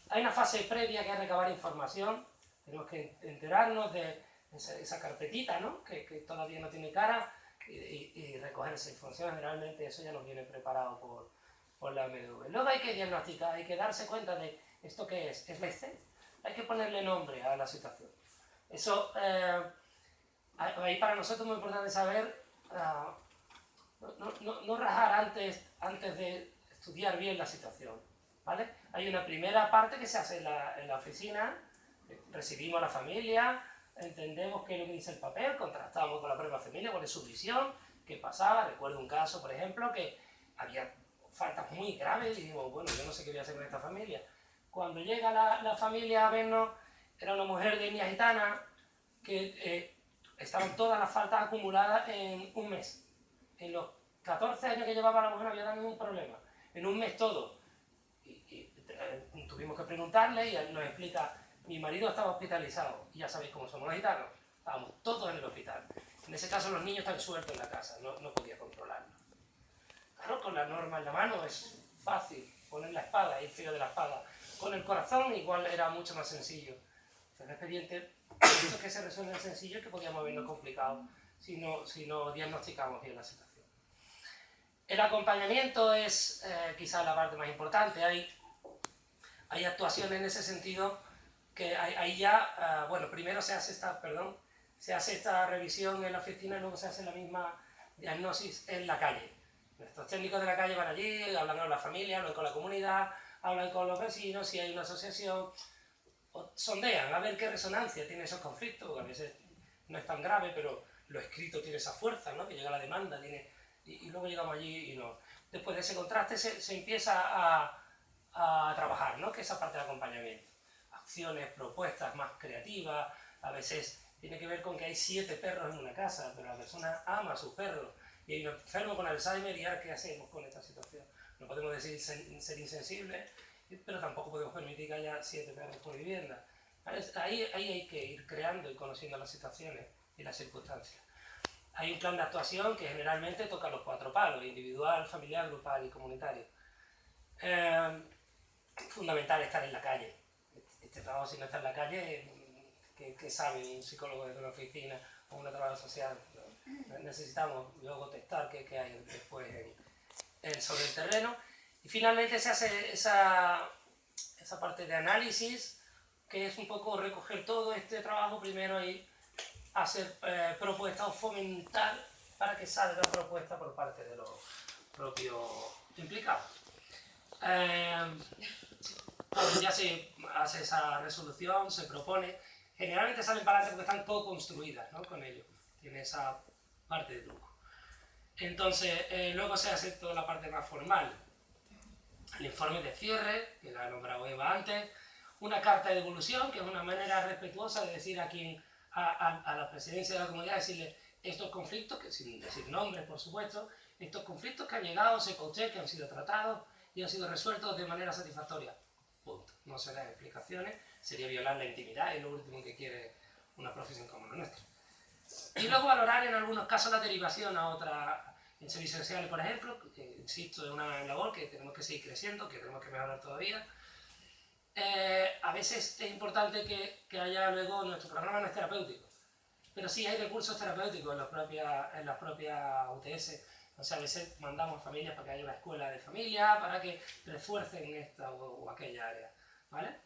Hay una fase previa que es recabar información. Tenemos que enterarnos de esa carpetita, ¿no? que todavía no tiene cara y recoger esa información. Generalmente eso ya nos viene preparado por la MDV. Luego hay que diagnosticar, hay que darse cuenta de esto que es LECE. Hay que ponerle nombre a la situación. Eso, ahí para nosotros es muy importante saber, no rajar antes de estudiar bien la situación, ¿vale? Hay una primera parte que se hace en la oficina, recibimos a la familia, entendemos qué es lo que dice el papel, contrastamos con la propia familia, cuál es su visión, qué pasaba. Recuerdo un caso, por ejemplo, que había faltas muy graves y digo, bueno, yo no sé qué voy a hacer con esta familia. Cuando llega la familia a vernos, era una mujer de etnia gitana que estaban todas las faltas acumuladas en un mes. En los 14 años que llevaba la mujer no había dado ningún problema. En un mes todo. Y tuvimos que preguntarle y él nos explica, mi marido estaba hospitalizado. Y ya sabéis cómo somos los gitanos. Estábamos todos en el hospital. En ese caso los niños están sueltos en la casa, no podía controlarlo. Claro, con la norma en la mano es fácil poner la espada, ir frío de la espada. Con el corazón igual era mucho más sencillo. El expediente, eso que se resuelve sencillo, que podíamos haberlo complicado si no diagnosticamos bien la situación. El acompañamiento es quizás la parte más importante. Hay actuaciones en ese sentido que ahí ya, bueno, primero se hace esta revisión en la oficina y luego se hace la misma diagnosis en la calle. Nuestros técnicos de la calle van allí, hablan con la familia, hablan con la comunidad, hablan con los vecinos, si hay una asociación, sondean a ver qué resonancia tiene esos conflictos, porque a veces no es tan grave, pero lo escrito tiene esa fuerza, ¿no? Que llega la demanda, y luego llegamos allí y no. Después de ese contraste se empieza a trabajar, ¿no? Que esa parte del acompañamiento. Acciones, propuestas más creativas, a veces tiene que ver con que hay 7 perros en una casa, pero la persona ama a sus perros, y hay un enfermo con Alzheimer y ahora ¿qué hacemos con esta situación? No podemos decir ser insensibles, pero tampoco podemos permitir que haya 7 perros por vivienda. Ahí hay que ir creando y conociendo las situaciones las circunstancias. Hay un plan de actuación que generalmente toca los 4 palos: individual, familiar, grupal y comunitario. Fundamental estar en la calle. Este trabajo, si no está en la calle, ¿qué sabe un psicólogo de una oficina o una trabajadora social? Necesitamos luego testar qué hay después sobre el terreno. Y finalmente se hace esa parte de análisis, que es un poco recoger todo este trabajo primero y hacer propuestas o fomentar para que salga propuesta por parte de los propios implicados. Ya se hace esa resolución, se propone, generalmente salen para adelante porque están co-construidas, ¿no? Con ello, tiene esa parte de grupo. Entonces, luego se hace toda la parte más formal, el informe de cierre, que la ha nombrado Eva antes, una carta de devolución, que es una manera respetuosa de decir a la presidencia de la comunidad, decirle estos conflictos, que sin decir nombres por supuesto, estos conflictos que han llegado, sepa usted que han sido tratados y han sido resueltos de manera satisfactoria. Punto. No se dan explicaciones, sería violar la intimidad, es lo último que quiere una profesión como la nuestra. Y luego valorar en algunos casos la derivación a otra, en servicios sociales por ejemplo, que insisto, es una labor que tenemos que seguir creciendo, que tenemos que mejorar todavía. A veces es importante que haya luego, nuestro programa no es terapéutico, pero sí hay recursos terapéuticos en las propias UTS. O sea, a veces mandamos a familias para que haya una escuela de familia, para que refuercen esta o aquella área, ¿vale?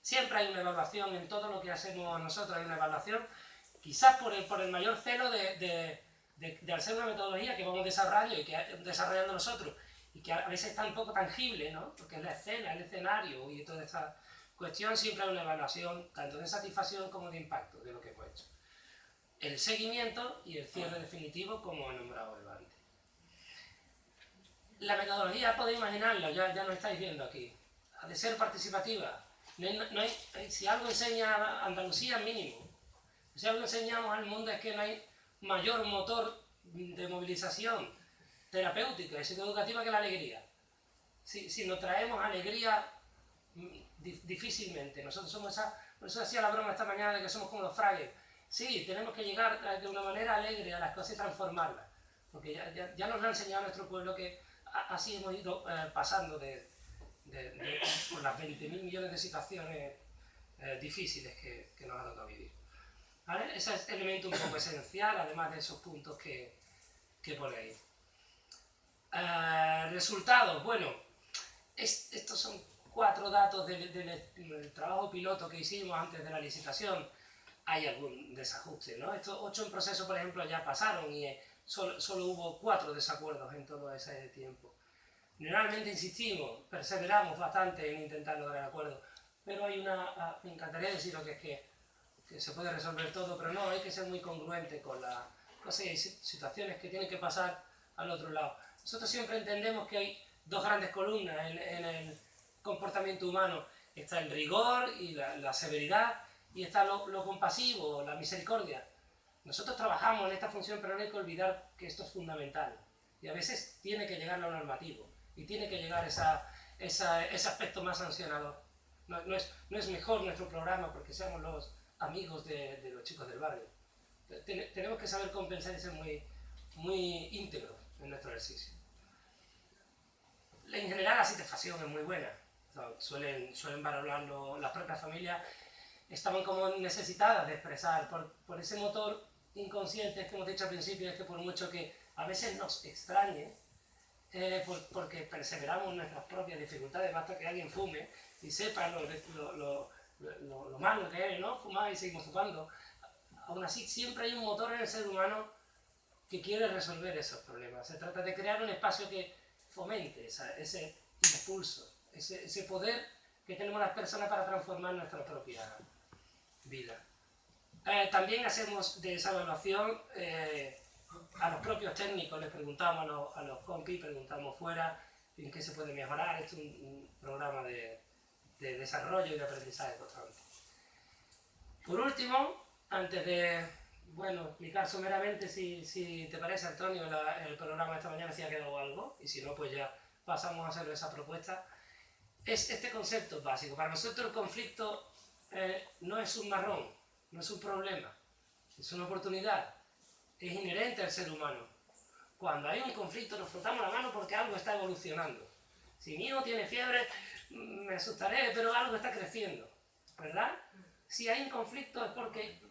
Siempre hay una evaluación en todo lo que hacemos nosotros, hay una evaluación, quizás por el mayor celo de hacer una metodología que vamos desarrollando y que desarrollando nosotros, y que a veces está un poco tangible, ¿no? Porque es la escena, el escenario y toda esta cuestión, siempre hay una evaluación tanto de satisfacción como de impacto de lo que hemos hecho. El seguimiento y el cierre definitivo, como ha nombrado Eva antes. La metodología, podéis imaginarla, ya nos estáis viendo aquí, ha de ser participativa. Si algo enseña Andalucía, mínimo. Si algo enseñamos al mundo es que no hay mayor motor de movilización terapéutica y psicoeducativa que la alegría. Si nos traemos alegría, difícilmente. Nosotros somos por eso decía la broma esta mañana de que somos como los fragues. Sí, tenemos que llegar de una manera alegre a las cosas y transformarlas, porque ya nos lo ha enseñado nuestro pueblo que así hemos ido pasando por las 20.000 millones de situaciones difíciles que nos ha tocado vivir. ¿Vale? Ese es el elemento un poco esencial, además de esos puntos que ponéis. Resultados, bueno, estos son 4 datos del trabajo piloto que hicimos antes de la licitación. Hay algún desajuste, ¿no? Estos 8 en proceso, por ejemplo, ya pasaron y solo hubo 4 desacuerdos en todo ese tiempo. Generalmente insistimos, perseveramos bastante en intentar lograr acuerdos, pero hay me encantaría deciros que se puede resolver todo, pero no, hay que ser muy congruente con las cosas y situaciones que tienen que pasar al otro lado. Nosotros siempre entendemos que hay 2 grandes columnas en el comportamiento humano. Está el rigor y la severidad, y está lo compasivo, la misericordia. Nosotros trabajamos en esta función, pero no hay que olvidar que esto es fundamental. Y a veces tiene que llegar lo normativo, y tiene que llegar ese aspecto más sancionador. No es mejor nuestro programa porque seamos los amigos de los chicos del barrio. Tenemos que saber compensar y ser muy íntegros en nuestro ejercicio. En general la satisfacción es muy buena. Suelen valorarlo las propias familias. Estaban como necesitadas de expresar por ese motor inconsciente que hemos dicho al principio, es que por mucho que a veces nos extrañe, porque perseveramos en nuestras propias dificultades, basta que alguien fume y sepa lo malo que es, ¿no? Fumar y seguimos fumando. Aún así, siempre hay un motor en el ser humano que quiere resolver esos problemas. Se trata de crear un espacio que fomente ese impulso, ese poder que tenemos las personas para transformar nuestra propia vida. También hacemos de esa evaluación a los propios técnicos, les preguntamos a los compis, preguntamos fuera en qué se puede mejorar. Esto es un programa de desarrollo y de aprendizaje constante. Por último, antes de explicar someramente, si te parece, Antonio, el programa de esta mañana si ha quedado algo, y si no, pues ya pasamos a hacer esa propuesta. Es este concepto básico. Para nosotros el conflicto no es un marrón, no es un problema, es una oportunidad, es inherente al ser humano. Cuando hay un conflicto nos frotamos la mano porque algo está evolucionando. Si mi hijo tiene fiebre, me asustaré, pero algo está creciendo, ¿verdad? Si hay un conflicto es porque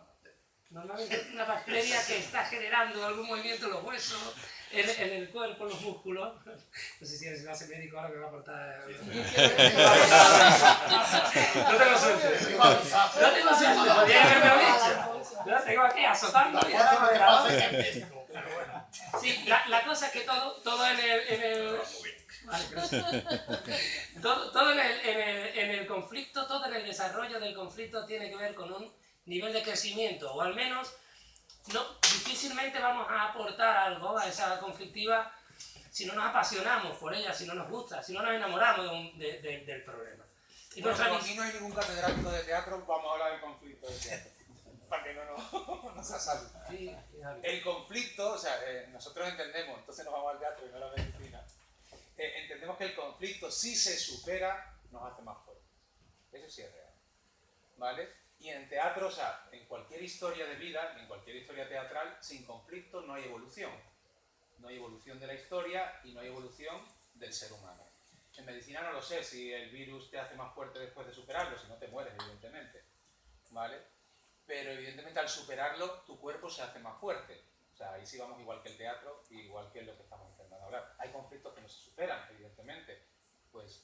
normalmente es una bacteria que está generando algún movimiento en los huesos, en el cuerpo, en los músculos. No sé si es base médico ahora que va a aportar. No tengo suerte. No tengo suerte, podría haberme dicho. Yo tengo aquí azotando y sí, la cosa es que todo en el vale, todo en el conflicto, todo en el desarrollo del conflicto tiene que ver con un nivel de crecimiento, o al menos difícilmente vamos a aportar algo a esa conflictiva si no nos apasionamos por ella, si no nos gusta, si no nos enamoramos del problema. Y bueno, como aquí no hay ningún catedrático de teatro, vamos a hablar del conflicto de teatro, para que no se asalte. Sí, el conflicto, o sea, nosotros entendemos, entonces nos vamos al teatro y no a la medicina, entendemos que el conflicto, si se supera, nos hace más fuertes. Eso sí es real, ¿vale? Y en teatro, o sea, en cualquier historia de vida, en cualquier historia teatral, sin conflicto no hay evolución. No hay evolución de la historia y no hay evolución del ser humano. En medicina no lo sé si el virus te hace más fuerte después de superarlo, si no te mueres, evidentemente, ¿vale? Pero evidentemente al superarlo, tu cuerpo se hace más fuerte. O sea, ahí sí vamos igual que el teatro, igual que lo que estamos intentando hablar. Hay conflictos que no se superan, evidentemente. Pues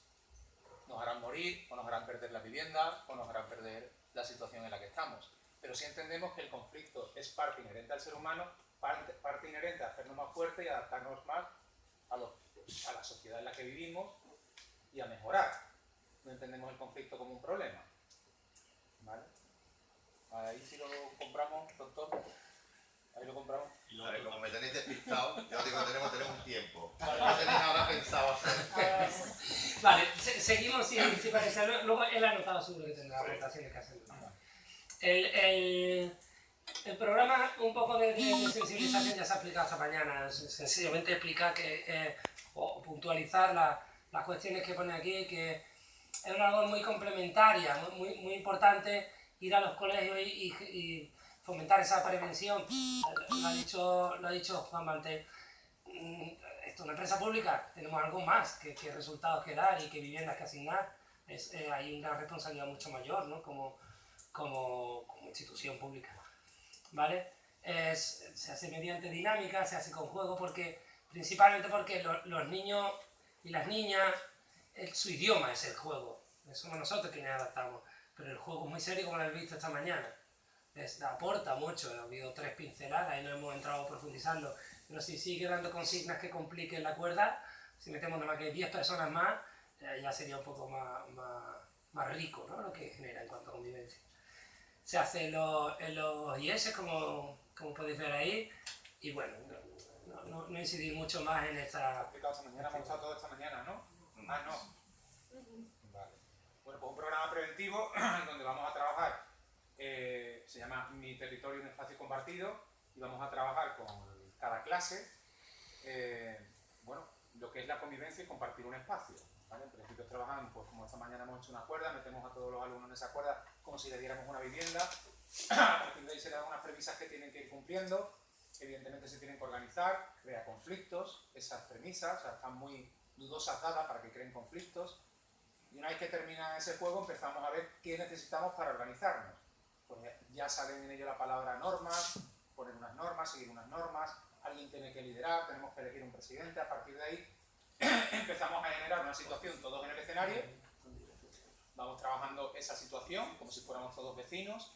nos harán morir, o nos harán perder la vivienda, o nos harán perder la situación en la que estamos. Pero sí entendemos que el conflicto es parte inherente al ser humano, parte inherente a hacernos más fuertes y adaptarnos más a la sociedad en la que vivimos y a mejorar. No entendemos el conflicto como un problema, ¿vale? Ahí sí lo compramos, doctor. Ahí lo compramos. A ver, como me tenéis despistado, yo digo que tenemos un tiempo. No tenéis nada pensado hacer. Vale, seguimos si parece. Luego él ha anotado seguro que tendrá aportaciones que hacer. El programa, un poco de sensibilización ya se ha explicado esta mañana. Sencillamente explicar o puntualizar las cuestiones que pone aquí, que es una labor muy complementaria, muy importante ir a los colegios y fomentar esa prevención. Lo ha dicho Juan Manté. Esto es una empresa pública, tenemos algo más que resultados que dar y que viviendas que asignar. Hay una responsabilidad mucho mayor, ¿no? como institución pública, ¿vale? Se hace mediante dinámica, se hace con juego, principalmente porque los niños y las niñas, su idioma es el juego. Somos nosotros quienes adaptamos, pero el juego es muy serio, como lo habéis visto esta mañana. Aporta mucho, ha habido 3 pinceladas y no hemos entrado a profundizarlo, pero si sigue dando consignas que compliquen la cuerda, si metemos nada más que 10 personas más, ya sería un poco más rico, ¿no? Lo que genera en cuanto a convivencia. Se hace en los IS, como podéis ver ahí, y bueno, no incidir mucho más en esta... Esta mañana hemos estado toda esta mañana, ¿no? Ah, no. Vale. Bueno, pues un programa preventivo donde vamos a trabajar, se llama Mi Territorio, un espacio compartido, y vamos a trabajar con cada clase, bueno, lo que es la convivencia y compartir un espacio, ¿vale? En principio trabajamos, pues como esta mañana hemos hecho una cuerda, metemos a todos los alumnos en esa cuerda como si le diéramos una vivienda, a partir de ahí se le dan unas premisas que tienen que ir cumpliendo, evidentemente se tienen que organizar, crea conflictos, esas premisas, o sea, están muy dudosas dadas para que creen conflictos, y una vez que termina ese juego empezamos a ver qué necesitamos para organizarnos. Pues ya salen en ello la palabra normas, poner unas normas, seguir unas normas, alguien tiene que liderar, tenemos que elegir un presidente, a partir de ahí empezamos a generar una situación todos en el escenario, vamos trabajando esa situación como si fuéramos todos vecinos,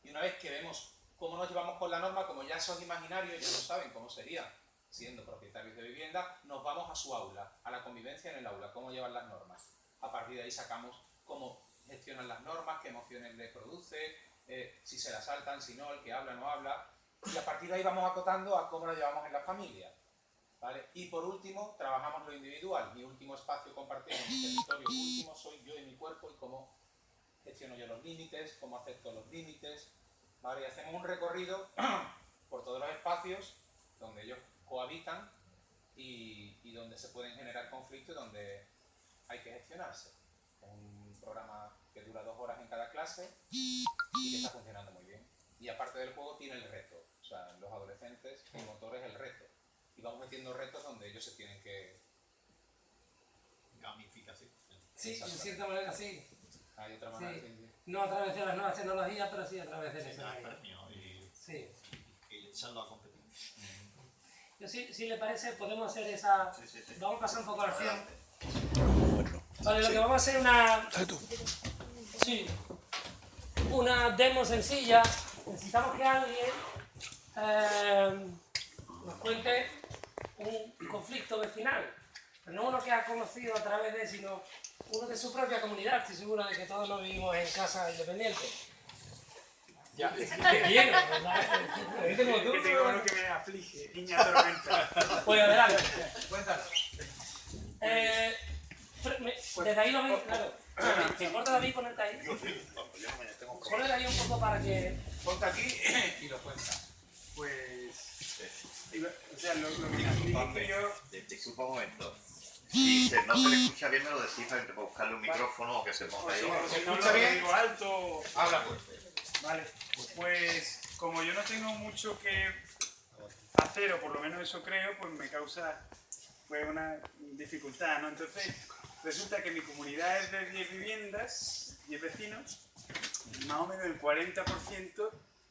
y una vez que vemos cómo nos llevamos con la norma, como ya son imaginarios, ya no saben cómo sería siendo propietarios de vivienda, nos vamos a su aula, a la convivencia en el aula, cómo llevan las normas. A partir de ahí sacamos cómo gestionan las normas, qué emociones les produce, si se las saltan, si no, el que habla no habla, y a partir de ahí vamos acotando a cómo lo llevamos en la familia, ¿vale? Y por último, trabajamos lo individual, mi último espacio compartido en mi territorio último soy yo y mi cuerpo, y cómo gestiono yo los límites, cómo acepto los límites, ¿vale? Y hacemos un recorrido por todos los espacios donde ellos cohabitan y donde se pueden generar conflictos y donde hay que gestionarse. Es un programa que dura 2 horas en cada clase y que está funcionando muy bien. Y aparte del juego tiene el reto. O sea, los adolescentes, el motor es el reto. Y vamos metiendo retos donde ellos se tienen que... Gamificación. Sí, en cierta manera sí. Hay otra manera Sí. de... No a través de las nuevas tecnologías, pero sí a través de Sí, eso. da premio y Sí. echarlo a competir. Yo sí, si le parece, podemos hacer esa... Sí, sí, sí. Vamos a pasar un poco a la acción. Bueno. Vale, lo que vamos a hacer es una... Sí. Una demo sencilla. Necesitamos que alguien nos cuente un conflicto vecinal. Pero no uno que ha conocido a través de, sino uno de su propia comunidad. Estoy seguro de que todos no vivimos en casa independientes. Ya. ¿Qué quiero? Que tengo uno que me aflige, niña tormenta. Pues adelante. Cuéntanos. Desde ahí lo veis, claro. ¿Te importa, David, ponerte ahí? Yo sí, vamos, yo no me tengo Ponle ahí un poco para que... Ponte aquí y lo cuentas. Pues, o sea, lo que me aflige yo... Disculpa un momento. Si no se le escucha bien, me lo decís para buscarle un micrófono o que se ponga ahí. Si no escucha lo bien? digo alto... Habla fuerte. Vale, pues como yo no tengo mucho que hacer, o por lo menos eso creo, pues me causa pues, una dificultad, ¿no? Entonces, resulta que mi comunidad es de 10 viviendas, 10 vecinos, más o menos el 40%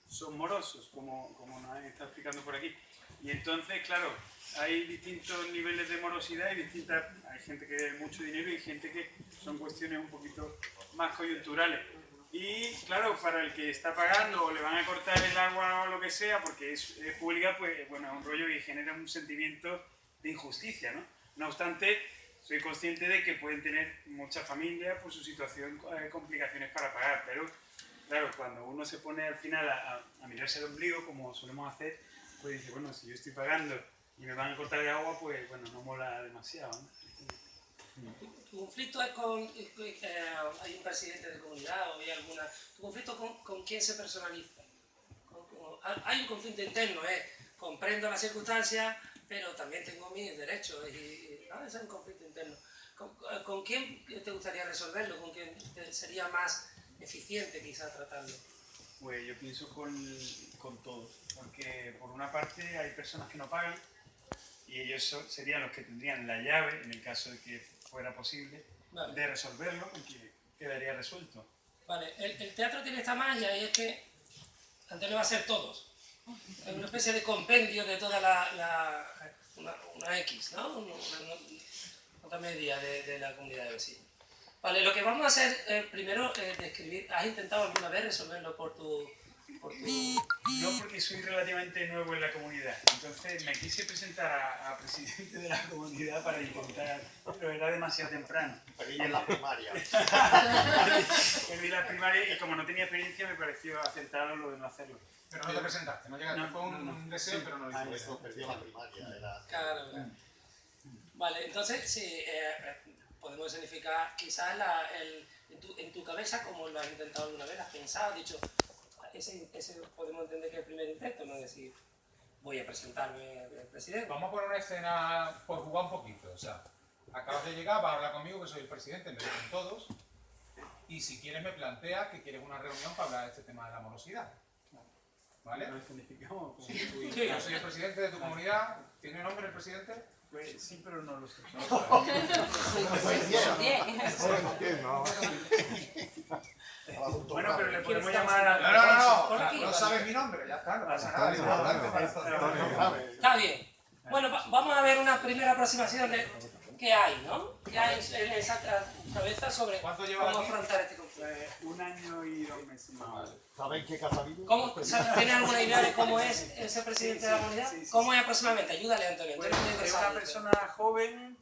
son morosos, como nos han estado explicando por aquí. Y entonces, claro, hay distintos niveles de morosidad y hay gente que tiene mucho dinero y gente que son cuestiones un poquito más coyunturales. Y claro, para el que está pagando o le van a cortar el agua o lo que sea, porque es pública, pues bueno, es un rollo y genera un sentimiento de injusticia, ¿no? No obstante, soy consciente de que pueden tener muchas familias por su situación complicaciones para pagar, pero claro, cuando uno se pone al final a mirarse el ombligo, como solemos hacer, pues dice, bueno, si yo estoy pagando y me van a cortar el agua, pues bueno, no mola demasiado, ¿no? ¿Tu conflicto es con... hay un presidente de comunidad o hay alguna... ¿Tu conflicto con quién se personaliza? Hay un conflicto interno, comprendo las circunstancias, pero también tengo mis derechos ¿no? Ese es un conflicto interno. ¿Con quién te gustaría resolverlo? ¿Con quién sería más eficiente quizá tratarlo? Pues yo pienso con todos, porque por una parte hay personas que no pagan y ellos serían los que tendrían la llave, en el caso de que fuera posible, Vale. de resolverlo y que quedaría resuelto. Vale, el teatro tiene esta magia y es que Antonio va a ser todos. Es una especie de compendio de toda una X, ¿no? Otra media de la comunidad de vecinos. Vale, lo que vamos a hacer primero es describir. ¿Has intentado alguna vez resolverlo por tu...? No, porque soy relativamente nuevo en la comunidad, entonces me quise presentar a presidente de la comunidad para intentar, pero era demasiado temprano. Y en la primaria. Perdí la primaria y como no tenía experiencia me pareció acertado lo de no hacerlo. Pero no te presentaste, no llegaste. No, Fue un deseo, sí. pero no lo hiciste. Eso perdió la primaria. Claro, claro. Vale, entonces sí, podemos significar quizás en tu cabeza, como lo has intentado alguna vez, has pensado, has dicho, ese podemos entender que es el primer intento, no decir, voy a presentarme al presidente. Vamos a poner una escena por jugar un poquito. O sea, acabas de llegar, vas a hablar conmigo, que soy el presidente, me dicen todos. Y si quieres me planteas que quieres una reunión para hablar de este tema de la morosidad. ¿Vale? ¿Lo significamos? Sí, yo soy el presidente de tu comunidad. ¿Tiene nombre el presidente? Pues sí, pero no lo sé. Bueno, pero le podemos llamar a... No sabes mi nombre, ya está, no pasa nada. Está bien. Bueno, vamos a ver una primera aproximación de qué hay, ¿no? ¿Qué hay en esa cabeza sobre ¿Cuánto cómo llevas aquí? afrontar este conflicto? 1 año y 2 meses más. ¿Sabéis qué casa vive? ¿Tienes alguna idea de cómo es ese presidente de la comunidad? Sí, sí, sí. ¿Cómo es aproximadamente? Ayúdale, Antonio. Pues Antonio es una persona joven,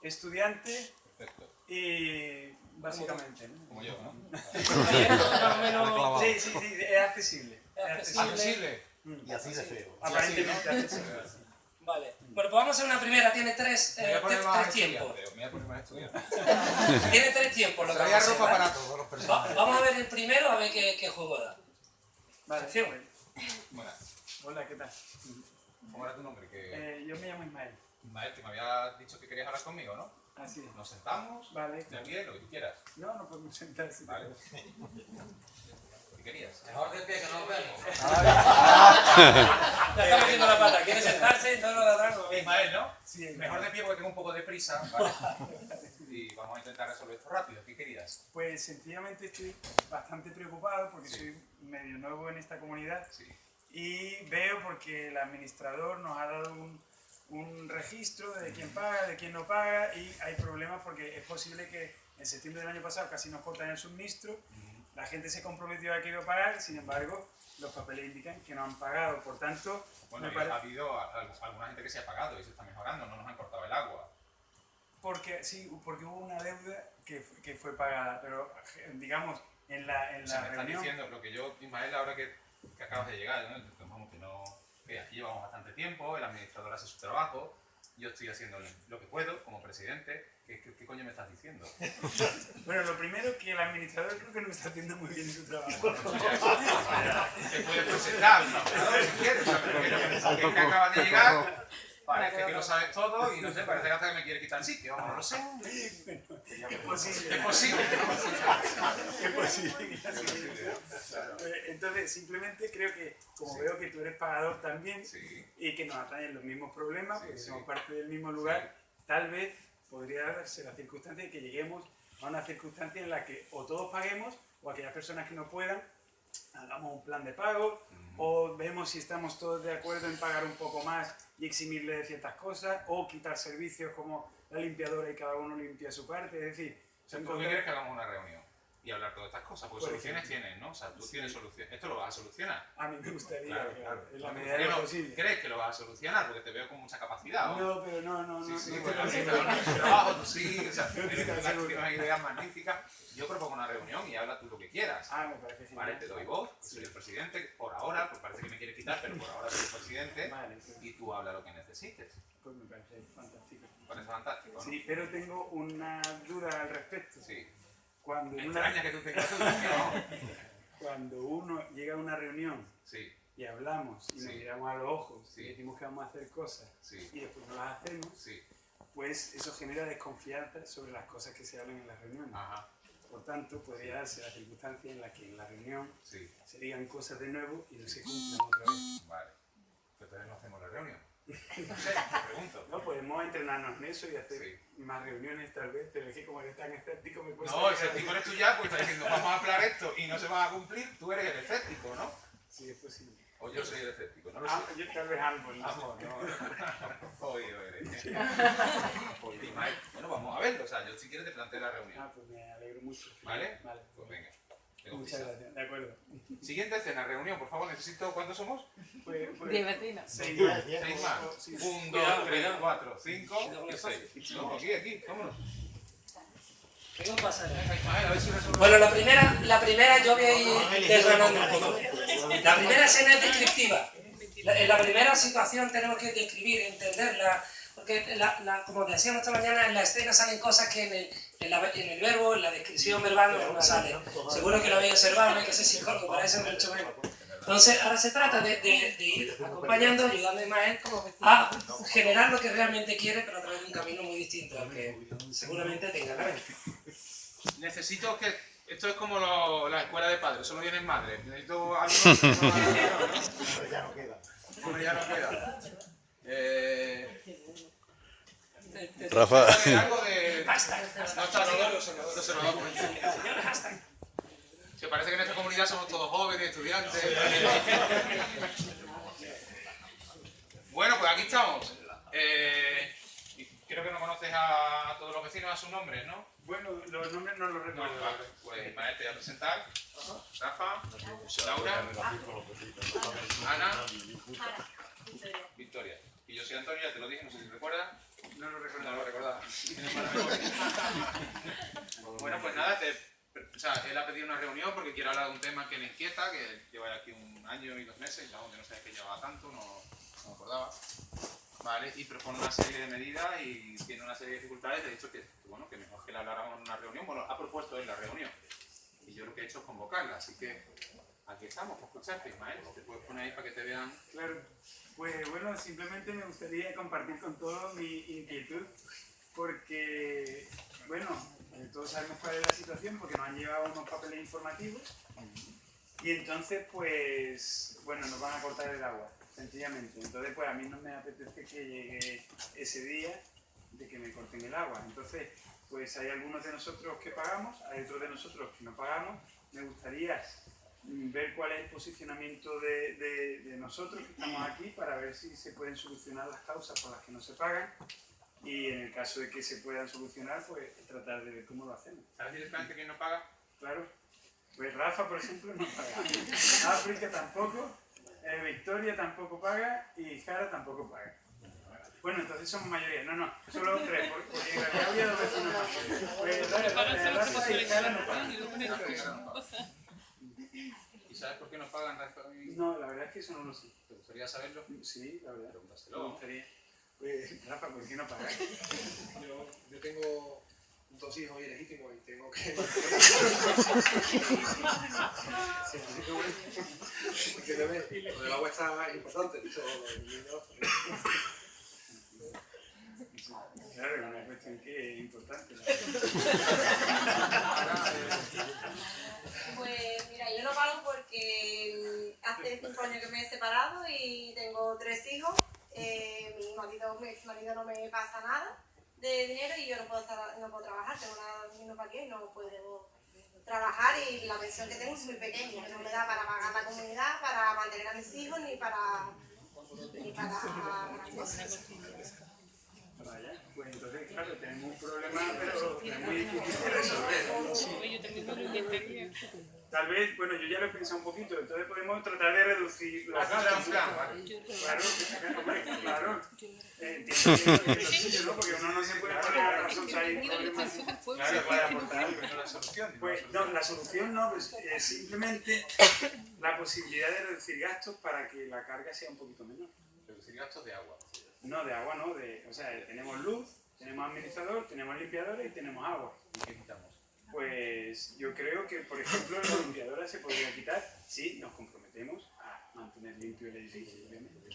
estudiante Perfecto. y básicamente, ¿no? Como yo, ¿no? más o menos Sí, sí, sí, es accesible. es accesible. Accesible. Y así de feo. Aparentemente accesible. Vale. Bueno, pues vamos a hacer una primera. Tiene tres Me voy a poner más tiempos. estudiante, me voy a poner más estudiante. Tiene 3 tiempos. Lo que Traía vamos a hacer, ropa ¿vale? para todos los personajes. Vamos a ver el primero, a ver qué juego da. Vale, Atención. Bueno, hola, ¿qué tal? ¿cómo era tu nombre? Que Yo me llamo Ismael. Maestro, me habías dicho que querías hablar conmigo, ¿no? Así es. Nos sentamos, Vale. de pie, lo que tú quieras. No, no podemos sentarse. Vale. ¿Y querías? Mejor de pie que nos vemos. Ya está metiendo la pata. ¿Quiere sentarse y todo lo de atrás? Ismael, ¿no? Sí, Mejor de pie porque tengo un poco de prisa, ¿vale? Y vamos a intentar resolver esto rápido. ¿Qué querías? Pues sencillamente estoy bastante preocupado porque soy medio nuevo en esta comunidad Sí. y veo porque el administrador nos ha dado un registro de quién paga, de quién no paga y hay problemas porque es posible que en septiembre del año pasado casi nos cortan el suministro, la gente se comprometió a que iba a pagar, sin embargo los papeles indican que no han pagado, por tanto... Bueno, me ha habido alguna gente que se ha pagado y se está mejorando, no nos han cortado el agua. Porque hubo una deuda que fue pagada, pero digamos en la O sea, me están reunión... diciendo lo que yo, Ismael, ahora que acabas de llegar, ¿no? Vamos, que aquí llevamos bastante tiempo, el administrador hace su trabajo, yo estoy haciendo lo que puedo como presidente. ¿Qué coño me estás diciendo? Bueno, lo primero que el administrador creo que no está haciendo muy bien su trabajo. Te puedes presentar, ¿no? Si quieres, o sea, me refiero que acabas de llegar, parece que lo sabes todo y no sé, parece que hasta que me quiere quitar el sitio, vamos, no lo sé. Es posible. Es posible. Es posible. Entonces, simplemente creo que, como veo que tú eres pagador también Sí. y que nos atraen los mismos problemas, porque Sí. somos parte del mismo lugar, tal vez podría darse la circunstancia de que lleguemos a una circunstancia en la que o todos paguemos o aquellas personas que no puedan hagamos un plan de pago o vemos si estamos todos de acuerdo en pagar un poco más y eximirle de ciertas cosas o quitar servicios como la limpiadora y cada uno limpia su parte, es decir, O sea, ¿tú qué quieres que hagamos una reunión y hablar todas estas cosas? Porque Por soluciones ejemplo. tienes, ¿no? O sea, tú Sí. tienes soluciones. ¿Esto lo vas a solucionar? a mí me gustaría, Claro. en la No, medida de lo no, posible. ¿crees que lo vas a solucionar? Porque te veo con mucha capacidad, ¿o? No, pero no, Sí, sí, no bueno, estoy sí, seguro. tu trabajo, tú sí, o sea, No estoy tan tienes seguro. unas ideas magníficas. Yo propongo una reunión y habla tú lo que quieras. Ah, me parece genial. Vale, te doy voz, soy el presidente, por ahora, pues parece que me quiere quitar, pero por ahora soy el presidente Vale, pues, y tú habla lo que necesites. pues me parece fantástico. Me parece fantástico, ¿no? Sí, pero tengo una duda al respecto. Sí. Cuando, Me en una- extraña que tú tengas dudas, que no. cuando uno llega a una reunión Sí, y hablamos y nos Sí. miramos a los ojos Sí. y decimos que vamos a hacer cosas sí, y después no las hacemos, sí. pues eso genera desconfianza sobre las cosas que se hablan en las reuniones. Ajá, Por tanto, podría darse la circunstancia en la que en la reunión sí. se digan cosas de nuevo y no se cumplan otra vez. Vale. Pues entonces no hacemos la reunión. No sé, te pregunto. No, podemos entrenarnos en eso y hacer Sí. más reuniones tal vez, pero es que como eres tan escéptico me cuesta... No, el escéptico eres tú ya, porque estás diciendo, vamos a hablar esto y no se va a cumplir, tú eres el escéptico, ¿no? Sí, es posible. O yo soy el escéptico, no lo sé. Yo tal vez ambos, ¿no? Vamos, no. Jodido eres. Ismael, bueno, vamos a verlo. O sea, yo si quieres te planteo la reunión. Ah, pues me alegro mucho. ¿Vale? Vale. Pues venga. Tengo Muchas prisa. gracias, de acuerdo. Siguiente escena, reunión, por favor, necesito. ¿Cuántos somos? Pues, 10 vecinos. 6 más. 6 más. Sí. 1, Cuidado, 2, 3, cuidado. 4, 5 y 6. No, aquí, vámonos. ¿Qué nos pasa? Ismael, a ver si resolvemos. Bueno, la primera yo voy a ir desgranando un poco. La primera escena es descriptiva. En la primera situación tenemos que describir, entenderla, porque como decíamos esta mañana, en la escena salen cosas que en el verbo, en la descripción verbal no salen. Seguro que lo habéis observado, no hay que ser psicólogo para eso, mucho menos. Entonces, ahora se trata de ir acompañando, ayudando a Ismael a generar lo que realmente quiere, pero a través de un camino muy distinto al que seguramente tenga la mente. Necesito que. Esto es como la escuela de padres, solo vienen madres. Necesito algo. Pero ya no queda. Hombre, ya no queda. Rafa, Algo de. No está los observadores. Que parece que en esta comunidad somos todos jóvenes, estudiantes. Bueno, pues aquí estamos. Y creo que no conoces a todos los vecinos, a sus nombres, ¿no? Bueno, los nombres no los No, recuerdo. vale. Pues Ismael te voy a presentar. Rafa, Laura, Ana, Victoria. Y yo soy Antonio, ya te lo dije, no sé si recuerdas. No lo recuerdo. No lo recordaba. Bueno, pues nada, él ha pedido una reunión porque quiere hablar de un tema que le inquieta, que lleva aquí 1 año y 2 meses, ya aunque no sabes que llevaba tanto, no me acordaba. Vale, y propone una serie de medidas y tiene una serie de dificultades. Le he dicho que, bueno, que mejor que le habláramos en una reunión. Bueno, ha propuesto él la reunión. Y yo lo que he hecho es convocarla, así que aquí estamos, para escucharte, Ismael. Te puedes poner ahí para que te vean. Claro. Pues bueno, simplemente me gustaría compartir con todos mi inquietud, porque, bueno, todos sabemos cuál es la situación, porque nos han llevado unos papeles informativos, Y entonces, pues, bueno, nos van a cortar el agua, sencillamente. Entonces, pues a mí no me apetece que llegue ese día de que me corten el agua. Entonces, pues hay algunos de nosotros que pagamos, hay otros de nosotros que no pagamos. Me gustaría ver cuál es el posicionamiento de nosotros que estamos aquí para ver si se pueden solucionar las causas por las que no se pagan. Y en el caso de que se puedan solucionar, pues tratar de ver cómo lo hacemos. ¿Sabes directamente quién no paga? Claro. Pues Rafa, por ejemplo, no paga. África tampoco, Victoria tampoco paga y Jara tampoco paga. Bueno, entonces somos mayoría. No, solo 3, porque en realidad había 2 vecinos más. Pues Rafa y Jara no pagan. ¿Y sabes por qué no pagan, Rafa? No, la verdad es que eso no lo sé. ¿Te gustaría saberlo? Sí, la verdad. Pregúntaselo. Me gustaría. Pues Rafa, ¿por qué no pagas? Yo tengo 2 hijos ilegítimos y tengo que... Porque lo del agua está importante. Claro, es una cuestión que es importante. Pues mira, yo no pago porque hace 5 años que me he separado y tengo 3 hijos. Mi ex marido no me pasa nada de dinero y yo no puedo trabajar, tengo una minusvalía y no puedo trabajar y la pensión que tengo es muy pequeña, no me da para pagar la comunidad, para mantener a mis hijos ni para Vaya, pues entonces, claro, tenemos un problema, pero es muy difícil de resolver. Tal vez, bueno, yo ya lo he pensado un poquito, entonces podemos tratar de reducir los gastos. Claro, hombre, claro. Entiendo lo suyo, ¿no? Porque uno no se puede poner a resolver ahí problemas. Claro, para aportar algo, no la solución. Pues no, la solución no, pues, es simplemente la posibilidad de reducir gastos para que la carga sea un poquito menor. Reducir gastos de agua. No, de agua no, o sea, tenemos luz, tenemos administrador, tenemos limpiadores y tenemos agua. ¿Y qué quitamos? Pues yo creo que, por ejemplo, la limpiadora se podría quitar si nos comprometemos a mantener limpio el edificio, obviamente.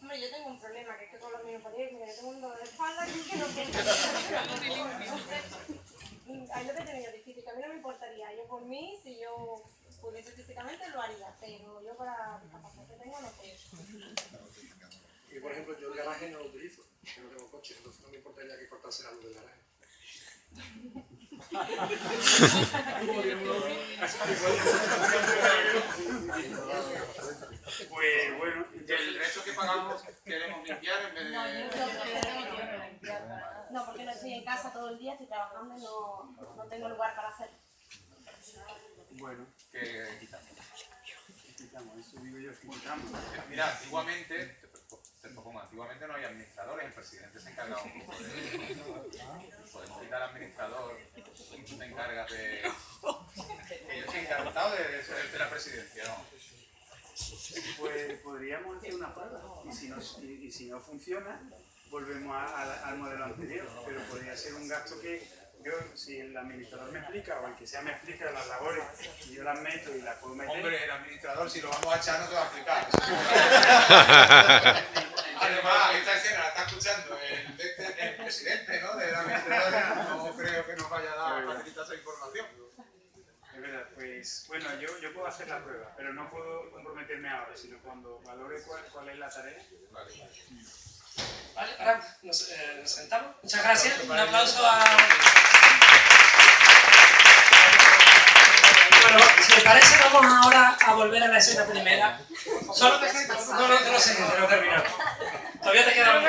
Hombre, yo tengo un problema, que es que con los minusvalías, mira, yo tengo un dolor de espalda que no puedo. Ahí lo que he tenido difícil, que a mí no me importaría. Yo por mí, si yo pudiese físicamente, lo haría, pero yo para la capacidad que tengo no puedo. Y por ejemplo, yo el garaje no lo utilizo, yo no tengo coche, entonces no me importaría que cortase la luz del garaje. Pues bueno, El resto que pagamos queremos limpiar en vez de... No, porque no estoy en casa todo el día, estoy trabajando y no tengo lugar para hacerlo. bueno, que quitamos. quitamos, eso digo yo, que quitamos. Mira, antiguamente, te propongo, antiguamente no había administradores, el presidente se encargaba un poco de... Podemos quitar al administrador, tú te encargas de... Que yo estoy encantado de la presidencia, ¿no? Pues podríamos hacer una prueba y si no funciona, volvemos al modelo anterior, pero podría ser un gasto que yo, si el administrador me explica o el que sea me explica las labores y yo las meto y las puedo meter. Hombre, el administrador, si lo vamos a echar, no te va a explicar. Además, esta escena la está escuchando el presidente, ¿no? De la administradora. No creo que nos vaya a dar facilitar esa información. Es verdad, pues bueno, yo puedo hacer la prueba, pero no puedo comprometerme ahora, sino cuando valore cuál es la tarea. Vale, ahora nos sentamos. Muchas gracias. Un aplauso a... Bueno, si les parece, vamos ahora a volver a la escena primera. Solo que... No sé, no terminamos. Todavía te queda uno.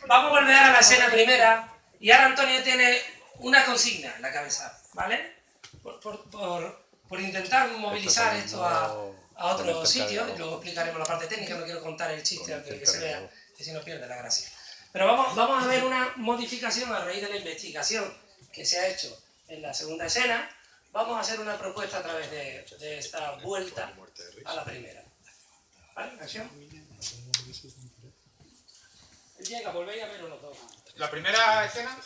Vamos a volver a la escena primera y ahora Antonio tiene una consigna en la cabeza, ¿vale? Por intentar movilizar esto a otro sitio, y luego explicaremos la parte técnica, no quiero contar el chiste antes de que se vea, que si no pierde la gracia. Pero vamos a ver una modificación a raíz de la investigación que se ha hecho en la segunda escena. Vamos a hacer una propuesta a través de esta vuelta a la primera. ¿Vale? ¿Acción? Llega, volvéis a verlo los dos. ¿La primera escena?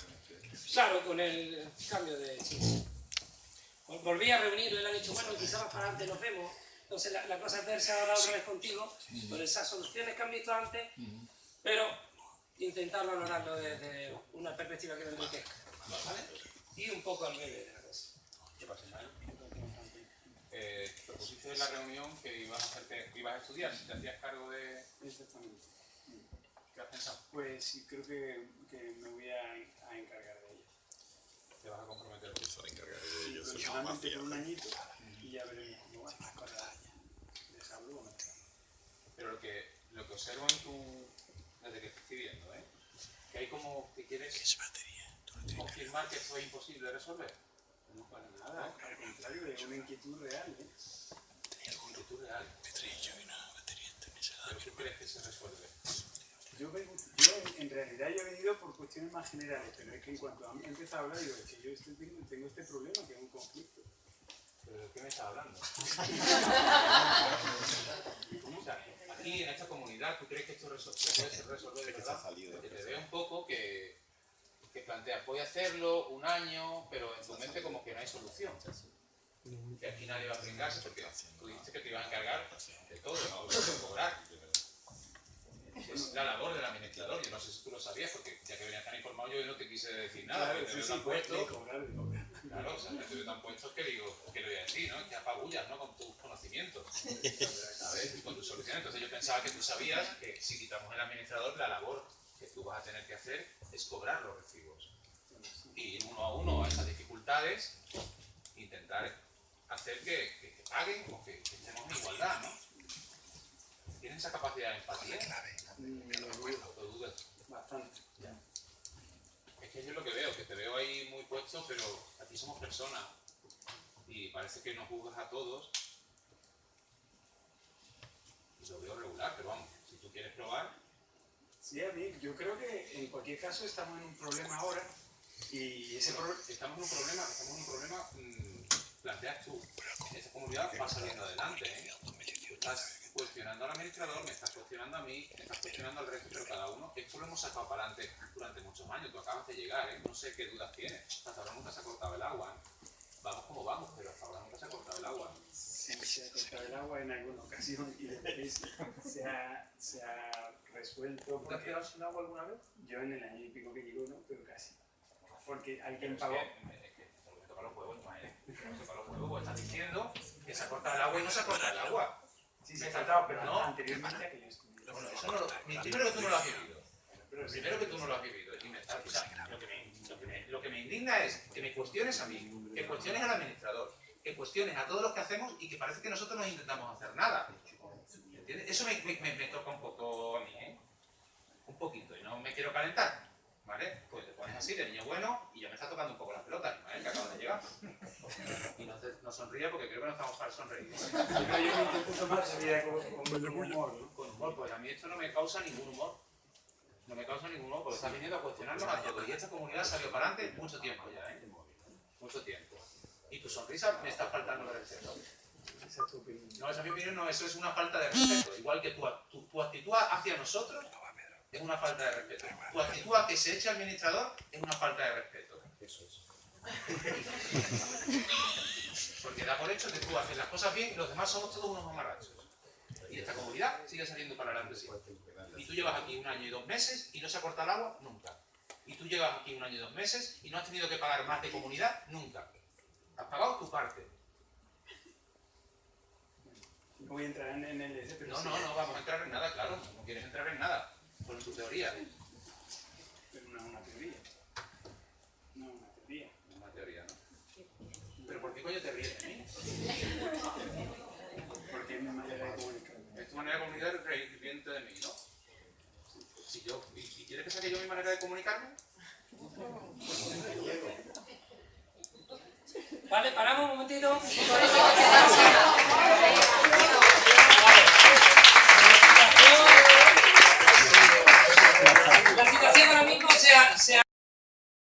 Claro, con el cambio de chiste. Volví a reunirlo y le han dicho, bueno, quizás más para adelante nos vemos. Entonces la cosa es verse ahora otra vez contigo, con esas soluciones que han visto antes, pero intentar valorarlo desde una perspectiva que lo enriquezca, ¿vale? Y un poco al bebé de la cosa. ¿Qué pasa? propusiste en la reunión que ibas a estudiar, si te hacías cargo de... Exactamente. ¿Qué has pensado? Pues sí, creo que me voy a encargar de ella. Te vas a comprometer. Aproximadamente por un añito y ya veremos cómo va para dejarlo o no. Pero lo que observo desde que te estoy viendo, que hay como que quieres confirmar que esto es imposible de resolver. No para nada, al contrario, es una inquietud real. Inquietud real. ¿Pero qué crees que se resuelve? Yo en realidad yo he venido por cuestiones más generales, pero es que en cuanto he empezado a hablar, digo, es que yo tengo este problema, que es un conflicto. ¿Pero de qué me estás hablando? O sea, aquí en esta comunidad, ¿tú crees que esto se puede resolver de verdad? Porque te veo un poco que planteas, voy a hacerlo un año, pero en tu mente como que no hay solución. Que aquí nadie va a pringarse porque tú dijiste que te ibas a encargar de todo, no vas a cobrar. Es la labor del administrador, yo no sé si tú lo sabías, porque ya que venías tan informado yo no te quise decir nada, Claro, porque te veo tan puesto. Claro, o sea, te veo tan puesto que digo, ¿qué le voy a decir, no? Que apabullas, ¿no? Con tus conocimientos, ¿sabes? Y con tus soluciones. Entonces yo pensaba que tú sabías que si quitamos el administrador, la labor que tú vas a tener que hacer es cobrar los recibos. Y ir uno a uno a esas dificultades, intentar hacer que paguen o que estemos en igualdad, ¿no? ¿Tienes esa capacidad de empatía? ¿Lo dudas? Bastante. Ya. Es que yo es lo que veo, que te veo ahí muy puesto, pero aquí somos personas y parece que nos juzgas a todos y lo veo regular, pero vamos, si tú quieres probar... Sí, a mí, yo creo que en cualquier caso estamos en un problema ahora y ese estamos en un problema, planteas tú, esta comunidad va saliendo adelante, Tú estás cuestionando al administrador, me estás cuestionando a mí, me estás cuestionando al resto, pero cada uno, esto lo hemos sacado para adelante durante muchos años, tú acabas de llegar, no sé qué dudas tienes, hasta ahora nunca se ha cortado el agua, Vamos como vamos, pero hasta ahora nunca se ha cortado el agua. Sí, se ha cortado el agua en alguna ocasión y después se ha resuelto. ¿Te has quedado sin agua alguna vez? Yo en el año y pico que llego no, pero casi. Porque alguien pagó. Es que me toca los huevos, Ismael. No se toca los huevos, estás diciendo que se ha cortado el agua y no se ha cortado el agua. Sí, se ha cortado, pero no, anteriormente a que yo estuviera. Bueno, eso no lo, primero que tú no lo has vivido. Primero que tú no lo has vivido. Y me está, o sea, lo que me indigna es que me cuestiones a mí, que cuestiones al administrador, que cuestiones a todos los que hacemos y que parece que nosotros no intentamos hacer nada. ¿Entiendes? Eso me toca un poco a mí, un poquito, y no me quiero calentar, ¿vale? Pues te pones así de niño bueno y ya me está tocando un poco las pelotas, Ismael, que acabo de llegar. Y no sonríe porque creo que no estamos para sonreír. Yo intento tomar su vida con humor, ¿no? Con humor, pues a mí esto no me causa ningún humor. No me causa ningún humor porque está viniendo a cuestionarnos a todos. Y esta comunidad salió para adelante mucho tiempo ya, mucho tiempo. Y tu sonrisa me está faltando de respeto. Esa es tu opinión. No, esa es mi opinión, no, eso es una falta de respeto. Igual que tu actitud hacia nosotros es una falta de respeto. Tu actitud a que se eche al administrador es una falta de respeto. Eso es. Porque da por hecho que tú haces las cosas bien y los demás somos todos unos mamarrachos. Y esta comunidad sigue saliendo para adelante siempre. Y tú llevas aquí 1 año y 2 meses y no se ha cortado el agua, nunca. Y tú llevas aquí 1 año y 2 meses y no has tenido que pagar más de comunidad, nunca. Has pagado tu parte. No voy a entrar en el... Pero no vamos a entrar en nada, claro. No quieres entrar en nada. Con tu teoría. Pero no es una teoría. No es una teoría. No es una teoría, ¿no? ¿Pero por qué coño te ríes de mí? Porque es mi manera de comunicar. Es tu manera de comunicar reírte de mí, ¿no? Si yo, ¿y quieres que saque yo mi manera de comunicarme? Vale, paramos un momentito.